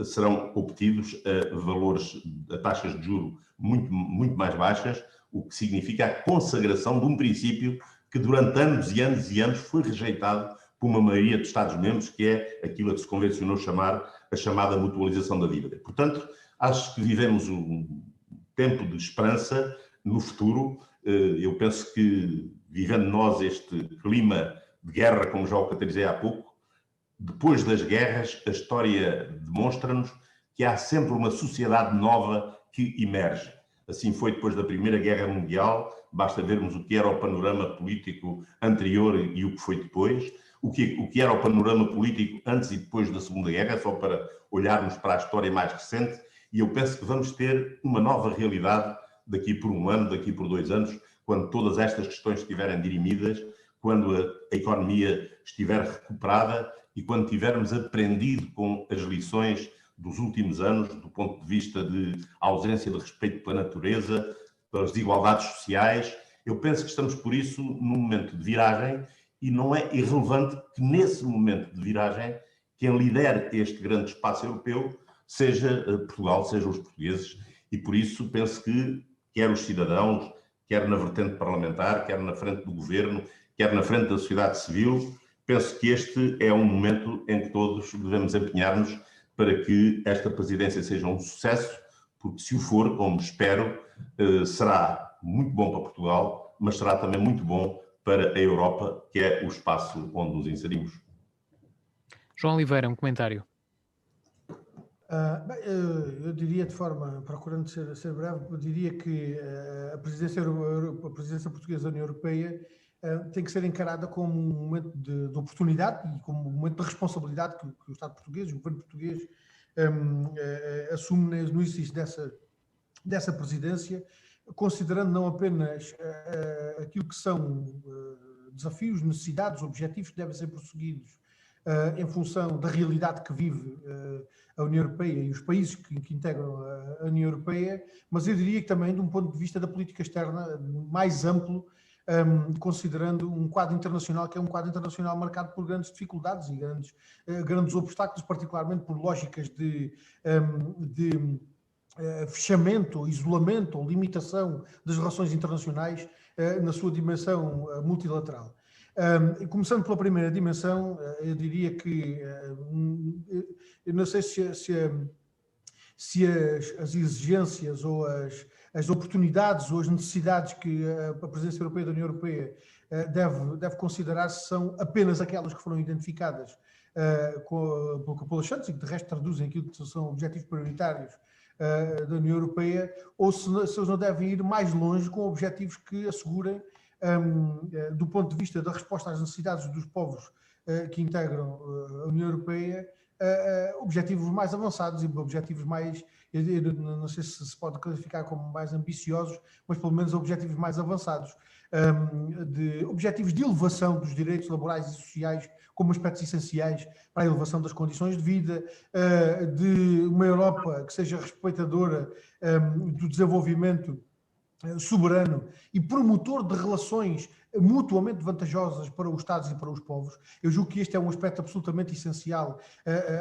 serão obtidos a taxas de juros muito mais baixas, o que significa a consagração de um princípio que durante anos e anos e anos foi rejeitado por uma maioria dos Estados-membros, que é aquilo a que se convencionou chamar a chamada mutualização da dívida. Portanto, acho que vivemos um tempo de esperança no futuro. Eu penso que, vivendo nós este clima de guerra, como já o caracterizei há pouco, depois das guerras, a história demonstra-nos que há sempre uma sociedade nova que emerge. Assim foi depois da Primeira Guerra Mundial, basta vermos o que era o panorama político anterior e o que foi depois, o que era o panorama político antes e depois da Segunda Guerra, só para olharmos para a história mais recente, e eu penso que vamos ter uma nova realidade daqui por um ano, daqui por 2 anos, quando todas estas questões estiverem dirimidas, quando a economia estiver recuperada e quando tivermos aprendido com as lições dos últimos anos, do ponto de vista de ausência de respeito pela natureza, pelas desigualdades sociais. Eu penso que estamos, por isso, num momento de viragem, e não é irrelevante que, nesse momento de viragem, quem lidere este grande espaço europeu seja Portugal, sejam os portugueses, e por isso penso que quer os cidadãos, quer na vertente parlamentar, quer na frente do governo, quer na frente da sociedade civil, penso que este é um momento em que todos devemos empenhar-nos para que esta presidência seja um sucesso, porque se o for, como espero, será muito bom para Portugal, mas será também muito bom para a Europa, que é o espaço onde nos inserimos. João Oliveira, um comentário. Eu diria de forma, procurando ser breve, eu diria que a presidência portuguesa da União Europeia tem que ser encarada como um momento de oportunidade e como um momento de responsabilidade que o Estado português, o governo português, assume no exercício dessa presidência, considerando não apenas aquilo que são desafios, necessidades, objetivos que devem ser prosseguidos em função da realidade que vive a União Europeia e os países que integram a União Europeia, mas eu diria que também de um ponto de vista da política externa mais amplo, considerando um quadro internacional que é um quadro internacional marcado por grandes dificuldades e grandes obstáculos, particularmente por lógicas de fechamento, isolamento ou limitação das relações internacionais na sua dimensão multilateral. Começando pela primeira dimensão, eu diria que eu não sei se as exigências ou as oportunidades ou as necessidades que a presidência europeia da União Europeia deve considerar são apenas aquelas que foram identificadas pelo Capoulas Santos e que de resto traduzem aquilo que são objetivos prioritários da União Europeia, ou se eles não devem ir mais longe com objetivos que assegurem, do ponto de vista da resposta às necessidades dos povos que integram a União Europeia, objetivos mais avançados e objetivos mais, eu não sei se se pode classificar como mais ambiciosos, mas pelo menos objetivos mais avançados, de objetivos de elevação dos direitos laborais e sociais como aspectos essenciais para a elevação das condições de vida, de uma Europa que seja respeitadora do desenvolvimento soberano e promotor de relações mutuamente vantajosas para os Estados e para os povos. Eu julgo que este é um aspecto absolutamente essencial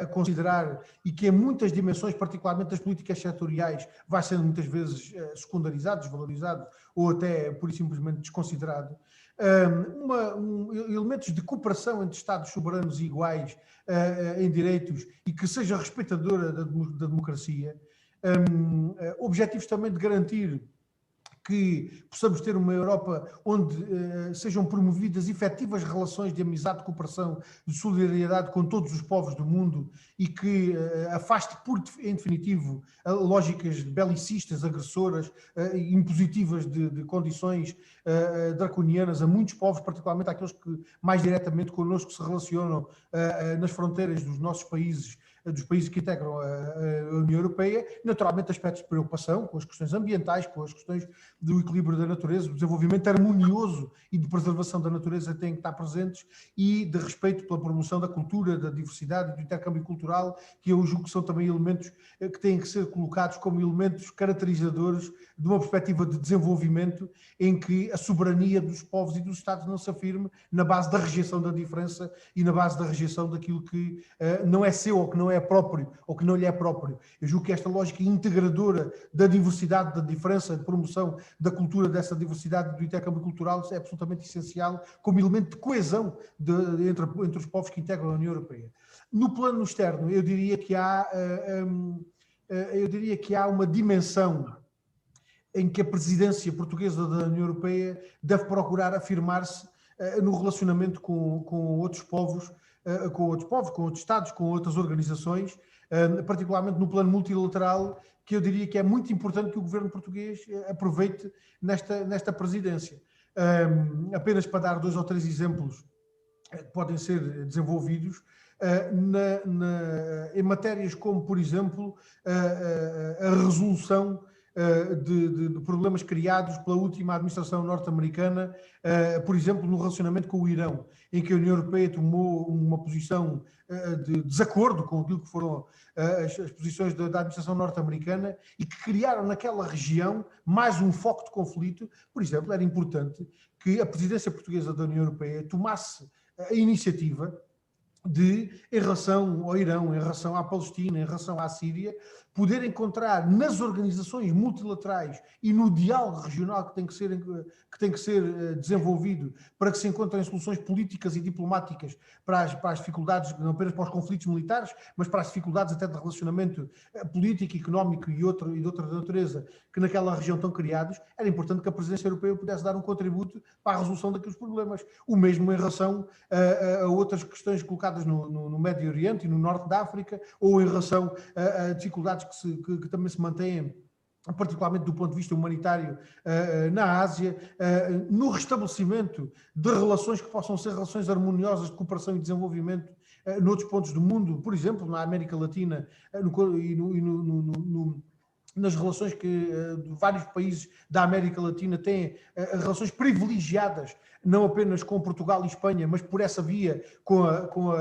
a considerar e que em muitas dimensões, particularmente das políticas setoriais, vai sendo muitas vezes secundarizado, desvalorizado ou até pura e simplesmente desconsiderado. Elementos de cooperação entre Estados soberanos e iguais em direitos e que seja respeitadora da democracia. Objetivos também de garantir que possamos ter uma Europa onde sejam promovidas efetivas relações de amizade, cooperação, de solidariedade com todos os povos do mundo e que afaste, em definitivo, lógicas belicistas, agressoras, impositivas de condições draconianas a muitos povos, particularmente àqueles que mais diretamente connosco se relacionam nas fronteiras dos nossos países, dos países que integram a União Europeia, naturalmente aspectos de preocupação com as questões ambientais, com as questões do equilíbrio da natureza, do desenvolvimento harmonioso e de preservação da natureza têm que estar presentes e de respeito pela promoção da cultura, da diversidade e do intercâmbio cultural, que eu julgo que são também elementos que têm que ser colocados como elementos caracterizadores de uma perspectiva de desenvolvimento em que a soberania dos povos e dos Estados não se afirme na base da rejeição da diferença e na base da rejeição daquilo que não é seu ou que não é próprio ou que não lhe é próprio. Eu julgo que esta lógica integradora da diversidade, da diferença, de promoção da cultura, dessa diversidade do intercâmbio cultural é absolutamente essencial como elemento de coesão entre os povos que integram a União Europeia. No plano externo, eu diria que há uma dimensão em que a presidência portuguesa da União Europeia deve procurar afirmar-se no relacionamento com outros povos, com outros Estados, com outras organizações, particularmente no plano multilateral, que eu diria que é muito importante que o governo português aproveite nesta presidência. Apenas para dar 2 ou 3 exemplos que podem ser desenvolvidos, em matérias como, por exemplo, a resolução de problemas criados pela última administração norte-americana, por exemplo, no relacionamento com o Irão, em que a União Europeia tomou uma posição de desacordo com aquilo que foram as posições da administração norte-americana e que criaram naquela região mais um foco de conflito. Por exemplo, era importante que a presidência portuguesa da União Europeia tomasse a iniciativa de, em relação ao Irão, em relação à Palestina, em relação à Síria, poder encontrar nas organizações multilaterais e no diálogo regional que tem que ser desenvolvido para que se encontrem soluções políticas e diplomáticas para as dificuldades, não apenas para os conflitos militares, mas para as dificuldades até de relacionamento político, económico e de outra natureza que naquela região estão criados, era importante que a presidência europeia pudesse dar um contributo para a resolução daqueles problemas. O mesmo em relação a outras questões colocadas no Médio Oriente e no Norte da África, ou em relação a dificuldades que também se mantêm, particularmente do ponto de vista humanitário, na Ásia, no restabelecimento de relações que possam ser relações harmoniosas de cooperação e desenvolvimento noutros pontos do mundo, por exemplo, na América Latina nas relações que vários países da América Latina têm relações privilegiadas, não apenas com Portugal e Espanha, mas por essa via com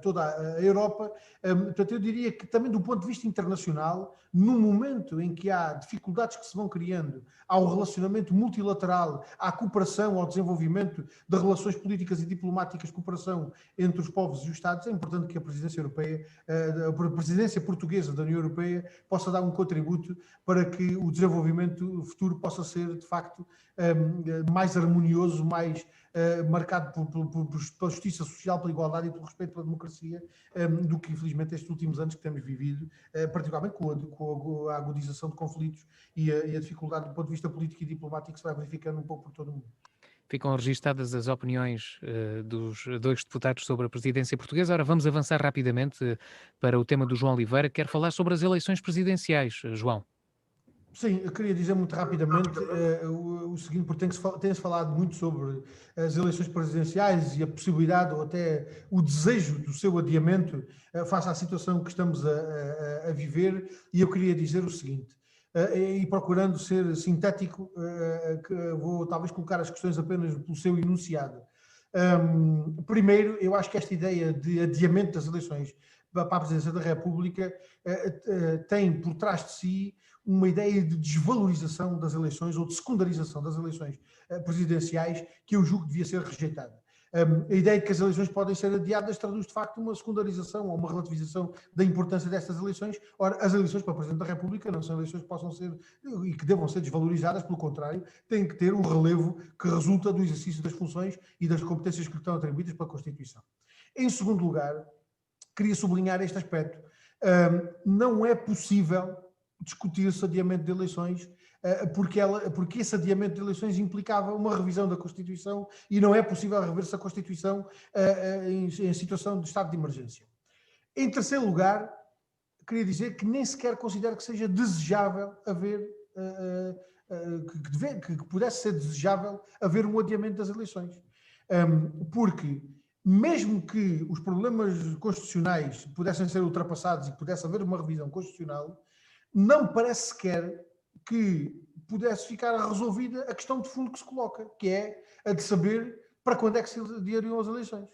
toda a Europa. Portanto, eu diria que também do ponto de vista internacional, no momento em que há dificuldades que se vão criando ao relacionamento multilateral, à cooperação, ao desenvolvimento de relações políticas e diplomáticas, cooperação entre os povos e os Estados, é importante que a presidência europeia, a presidência portuguesa da União Europeia, possa dar um contributo para que o desenvolvimento futuro possa ser, de facto, mais harmonioso, mais marcado pela justiça social, pela igualdade e pelo respeito pela democracia, do que, infelizmente, estes últimos anos que temos vivido, particularmente com a agudização de conflitos e a dificuldade do ponto de vista político e diplomático que se vai verificando um pouco por todo o mundo. Ficam registadas as opiniões dos dois deputados sobre a presidência portuguesa. Ora, vamos avançar rapidamente para o tema do João Oliveira. Quer falar sobre as eleições presidenciais, João. Sim, eu queria dizer muito rapidamente o seguinte, porque tem-se falado muito sobre as eleições presidenciais e a possibilidade ou até o desejo do seu adiamento face à situação que estamos a viver, e eu queria dizer o seguinte, e procurando ser sintético, que vou talvez colocar as questões apenas pelo seu enunciado. Primeiro, eu acho que esta ideia de adiamento das eleições para a presidência da República tem por trás de si uma ideia de desvalorização das eleições ou de secundarização das eleições presidenciais que eu julgo que devia ser rejeitada. A ideia de que as eleições podem ser adiadas traduz de facto uma secundarização ou uma relativização da importância destas eleições. Ora, as eleições para o Presidente da República não são eleições que possam ser e que devam ser desvalorizadas, pelo contrário, têm que ter um relevo que resulta do exercício das funções e das competências que lhe estão atribuídas pela Constituição. Em segundo lugar, queria sublinhar este aspecto. Não é possível discutir-se adiamento de eleições, porque esse adiamento de eleições implicava uma revisão da Constituição e não é possível rever-se a Constituição em situação de estado de emergência. Em terceiro lugar, queria dizer que nem sequer considero que seja desejável haver, que pudesse ser desejável haver um adiamento das eleições. Porque mesmo que os problemas constitucionais pudessem ser ultrapassados e pudesse haver uma revisão constitucional, não parece sequer que pudesse ficar resolvida a questão de fundo que se coloca, que é a de saber para quando é que se adiariam as eleições.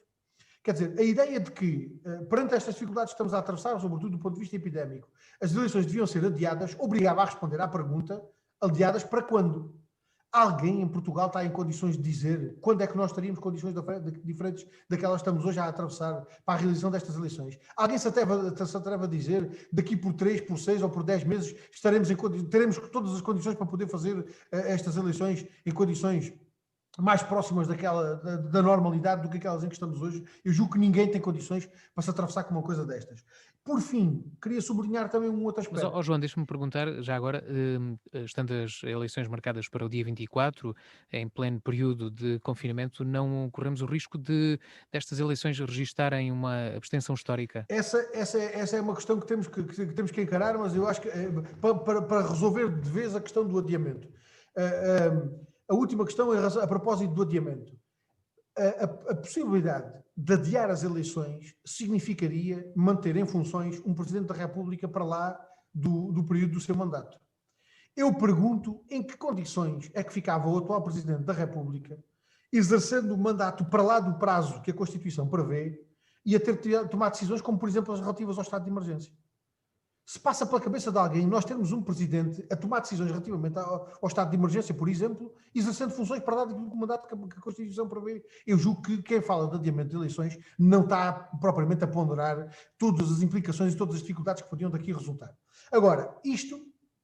Quer dizer, a ideia de que, perante estas dificuldades que estamos a atravessar, sobretudo do ponto de vista epidémico, as eleições deviam ser adiadas, obrigava a responder à pergunta, adiadas para quando? Alguém em Portugal está em condições de dizer quando é que nós teríamos condições diferentes daquelas que estamos hoje a atravessar para a realização destas eleições? Alguém se atreve a dizer daqui por 3, por 6 ou por 10 meses teremos todas as condições para poder fazer estas eleições em condições mais próximas da normalidade do que aquelas em que estamos hoje? Eu julgo que ninguém tem condições para se atravessar com uma coisa destas. Por fim, queria sublinhar também um outro aspecto. Mas, João, deixa-me perguntar, já agora, estando as eleições marcadas para o dia 24, em pleno período de confinamento, não corremos o risco destas eleições registarem uma abstenção histórica? Essa é uma questão que temos que encarar, mas eu acho que para resolver de vez a questão do adiamento. A última questão é a propósito do adiamento. A possibilidade de adiar as eleições significaria manter em funções um Presidente da República para lá do período do seu mandato. Eu pergunto em que condições é que ficava o atual Presidente da República exercendo o mandato para lá do prazo que a Constituição prevê e a ter tomado decisões como, por exemplo, as relativas ao estado de emergência. se passa pela cabeça de alguém nós termos um presidente a tomar decisões relativamente ao estado de emergência, por exemplo, exercendo funções para dar aquilo que o mandato que a Constituição prevê. Eu julgo que quem fala de adiamento de eleições não está propriamente a ponderar todas as implicações e todas as dificuldades que podiam daqui resultar. Agora, isto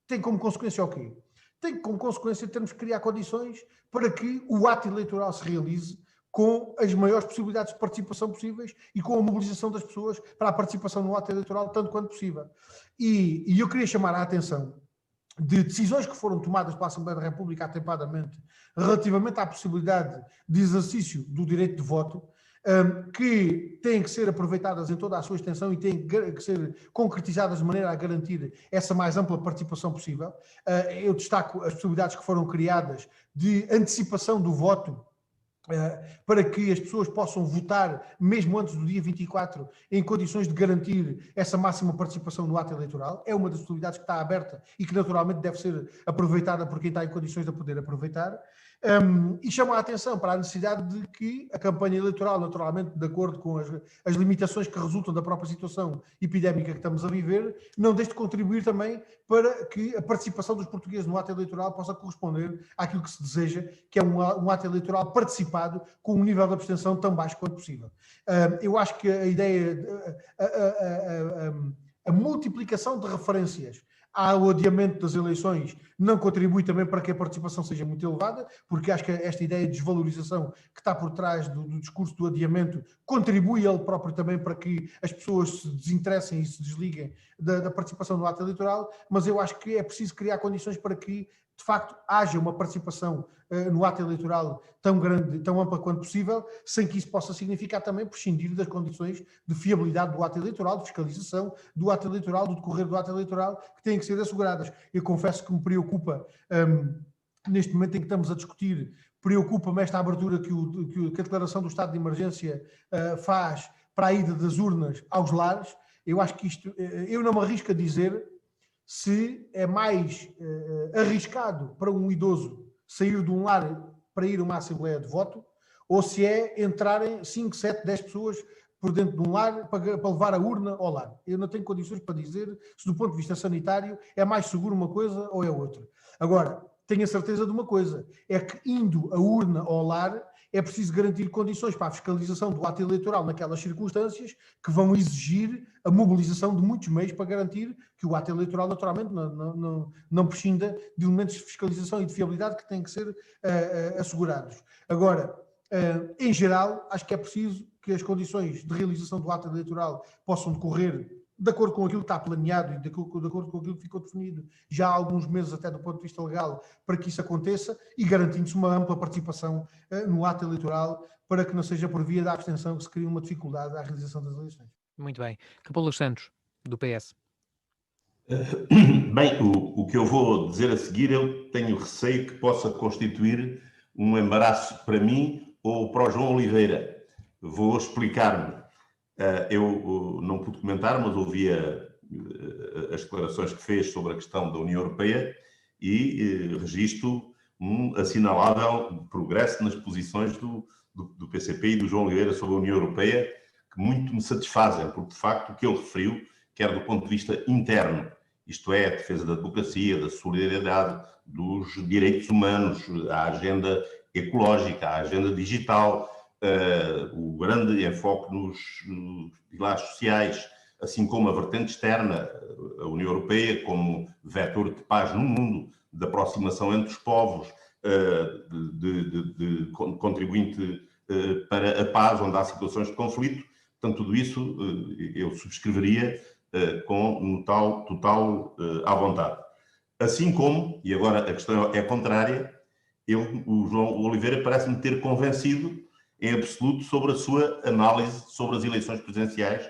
tem como consequência o quê? Tem como consequência termos que criar condições para que o ato eleitoral se realize com as maiores possibilidades de participação possíveis e com a mobilização das pessoas para a participação no ato eleitoral tanto quanto possível. E eu queria chamar a atenção de decisões que foram tomadas pela Assembleia da República atempadamente relativamente à possibilidade de exercício do direito de voto, que têm que ser aproveitadas em toda a sua extensão e têm que ser concretizadas de maneira a garantir essa mais ampla participação possível. Eu destaco as possibilidades que foram criadas de antecipação do voto, para que as pessoas possam votar mesmo antes do dia 24 em condições de garantir essa máxima participação no ato eleitoral. É uma das possibilidades que está aberta e que naturalmente deve ser aproveitada por quem está em condições de a poder aproveitar. E chama a atenção para a necessidade de que a campanha eleitoral, naturalmente de acordo com as limitações que resultam da própria situação epidémica que estamos a viver, não deixe de contribuir também para que a participação dos portugueses no ato eleitoral possa corresponder àquilo que se deseja, que é um ato eleitoral participado com um nível de abstenção tão baixo quanto possível. Eu acho que a ideia, a multiplicação de referências ao adiamento das eleições não contribui também para que a participação seja muito elevada, porque acho que esta ideia de desvalorização que está por trás do discurso do adiamento contribui ele próprio também para que as pessoas se desinteressem e se desliguem da participação no ato eleitoral, mas eu acho que é preciso criar condições para que de facto haja uma participação no ato eleitoral tão grande, tão ampla quanto possível, sem que isso possa significar também prescindir das condições de fiabilidade do ato eleitoral, de fiscalização do ato eleitoral, do decorrer do ato eleitoral, que têm que ser asseguradas. Eu confesso que me preocupa, neste momento em que estamos a discutir, preocupa-me esta abertura que a declaração do estado de emergência faz para a ida das urnas aos lares. Eu acho que isto, eu não me arrisco a dizer se é mais arriscado para um idoso sair de um lar para ir a uma assembleia de voto, ou se é entrarem 5, 7, 10 pessoas por dentro de um lar para levar a urna ao lar. Eu não tenho condições para dizer se do ponto de vista sanitário é mais seguro uma coisa ou é outra. Agora, tenho a certeza de uma coisa, é que indo a urna ao lar é preciso garantir condições para a fiscalização do ato eleitoral naquelas circunstâncias que vão exigir a mobilização de muitos meios para garantir que o ato eleitoral naturalmente não prescinda de elementos de fiscalização e de fiabilidade que têm que ser assegurados. Agora, em geral, acho que é preciso que as condições de realização do ato eleitoral possam decorrer de acordo com aquilo que está planeado e de acordo com aquilo que ficou definido já há alguns meses, até do ponto de vista legal, para que isso aconteça e garantindo-se uma ampla participação no ato eleitoral para que não seja por via da abstenção que se crie uma dificuldade à realização das eleições. Muito bem. Capoulas Santos, do PS. Bem, o que eu vou dizer a seguir, eu tenho receio que possa constituir um embaraço para mim ou para o João Oliveira. Vou explicar-me. Eu não pude comentar, mas ouvia as declarações que fez sobre a questão da União Europeia e registro um assinalável progresso nas posições do PCP e do João Oliveira sobre a União Europeia, que muito me satisfazem, porque de facto o que ele referiu, quer do ponto de vista interno, isto é, a defesa da democracia, da solidariedade, dos direitos humanos, a agenda ecológica, a agenda digital, o grande enfoque nos pilares sociais, assim como a vertente externa, a União Europeia como vetor de paz no mundo, de aproximação entre os povos, de contribuinte para a paz, onde há situações de conflito. Portanto, tudo isso eu subscreveria com total à vontade. Assim como, e agora a questão é contrária, o João Oliveira parece-me ter convencido em absoluto sobre a sua análise sobre as eleições presidenciais,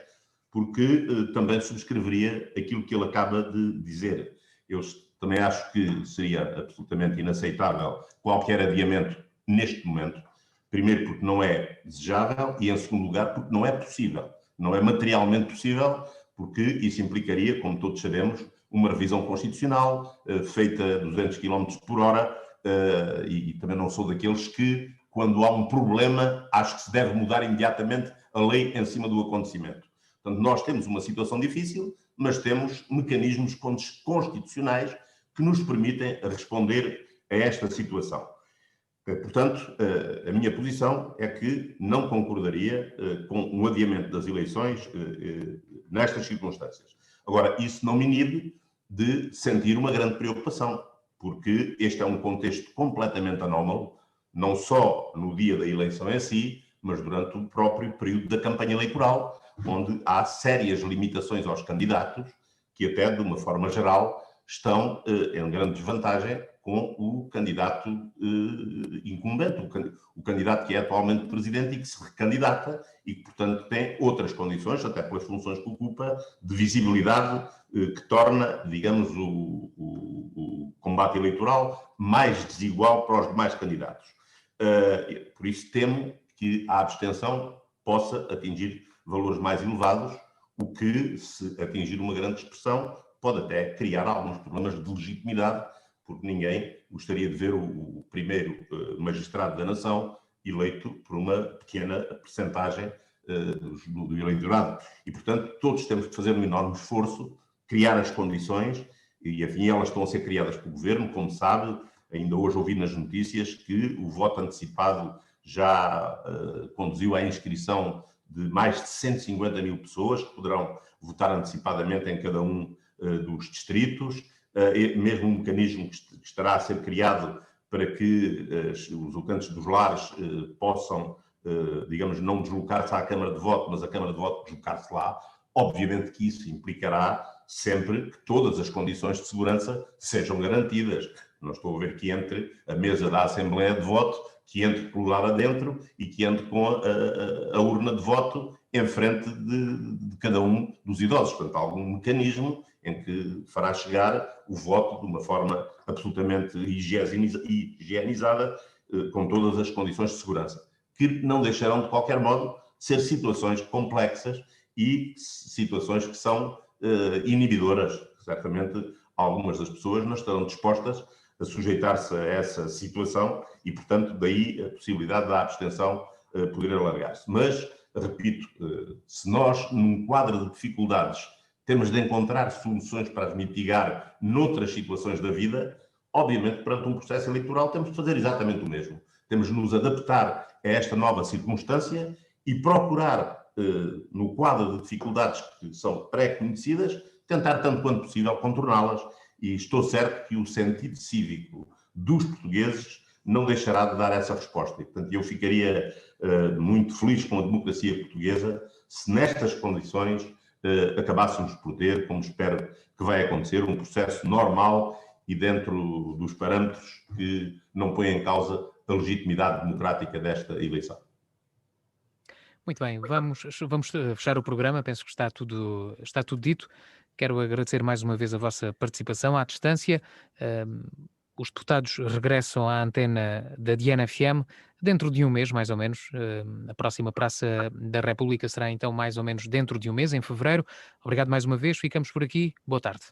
porque também subscreveria aquilo que ele acaba de dizer. Eu também acho que seria absolutamente inaceitável qualquer adiamento neste momento. Primeiro, porque não é desejável e, em segundo lugar, porque não é possível. Não é materialmente possível, porque isso implicaria, como todos sabemos, uma revisão constitucional feita a 200 km por hora e também não sou daqueles que, quando há um problema, acho que se deve mudar imediatamente a lei em cima do acontecimento. Portanto, nós temos uma situação difícil, mas temos mecanismos constitucionais que nos permitem responder a esta situação. Portanto, a minha posição é que não concordaria com um adiamento das eleições nestas circunstâncias. Agora, isso não me inibe de sentir uma grande preocupação, porque este é um contexto completamente anómalo, não só no dia da eleição em si, mas durante o próprio período da campanha eleitoral, onde há sérias limitações aos candidatos, que até, de uma forma geral, estão em grande desvantagem com o candidato incumbente, o candidato que é atualmente presidente e que se recandidata e que, portanto, tem outras condições, até pelas funções que ocupa, de visibilidade que torna, digamos, o combate eleitoral mais desigual para os demais candidatos. Por isso temo que a abstenção possa atingir valores mais elevados, o que, se atingir uma grande expressão, pode até criar alguns problemas de legitimidade, porque ninguém gostaria de ver o primeiro magistrado da nação eleito por uma pequena percentagem do eleitorado. E, portanto, todos temos que fazer um enorme esforço, criar as condições, e enfim, elas estão a ser criadas pelo governo, como sabe. Ainda hoje ouvi nas notícias que o voto antecipado já conduziu à inscrição de mais de 150 mil pessoas que poderão votar antecipadamente em cada um dos distritos, mesmo um mecanismo que estará a ser criado para que os votantes dos lares possam, digamos, não deslocar-se à Câmara de Voto, mas a Câmara de Voto deslocar-se lá. Obviamente que isso implicará sempre que todas as condições de segurança sejam garantidas. Não estou a ver que entre a mesa da Assembleia de Voto, que entre pelo lado adentro e que entre com a urna de voto em frente de cada um dos idosos. Portanto, há algum mecanismo em que fará chegar o voto de uma forma absolutamente higienizada, com todas as condições de segurança, que não deixarão, de qualquer modo, ser situações complexas e situações que são inibidoras. Certamente, algumas das pessoas não estarão dispostas a sujeitar-se a essa situação e, portanto, daí a possibilidade da abstenção poder alargar-se. Mas, repito, se nós, num quadro de dificuldades, temos de encontrar soluções para as mitigar noutras situações da vida, obviamente, perante um processo eleitoral, temos de fazer exatamente o mesmo. Temos de nos adaptar a esta nova circunstância e procurar, no quadro de dificuldades que são pré-conhecidas, tentar, tanto quanto possível, contorná-las. E estou certo que o sentido cívico dos portugueses não deixará de dar essa resposta. E, portanto, eu ficaria muito feliz com a democracia portuguesa se nestas condições acabássemos por ter, como espero que vai acontecer, um processo normal e dentro dos parâmetros que não põem em causa a legitimidade democrática desta eleição. Muito bem, vamos fechar o programa, penso que está tudo dito. Quero agradecer mais uma vez a vossa participação à distância. Os deputados regressam à antena da Diana FM dentro de um mês, mais ou menos. A próxima Praça da República será então mais ou menos dentro de um mês, em fevereiro. Obrigado mais uma vez, ficamos por aqui. Boa tarde.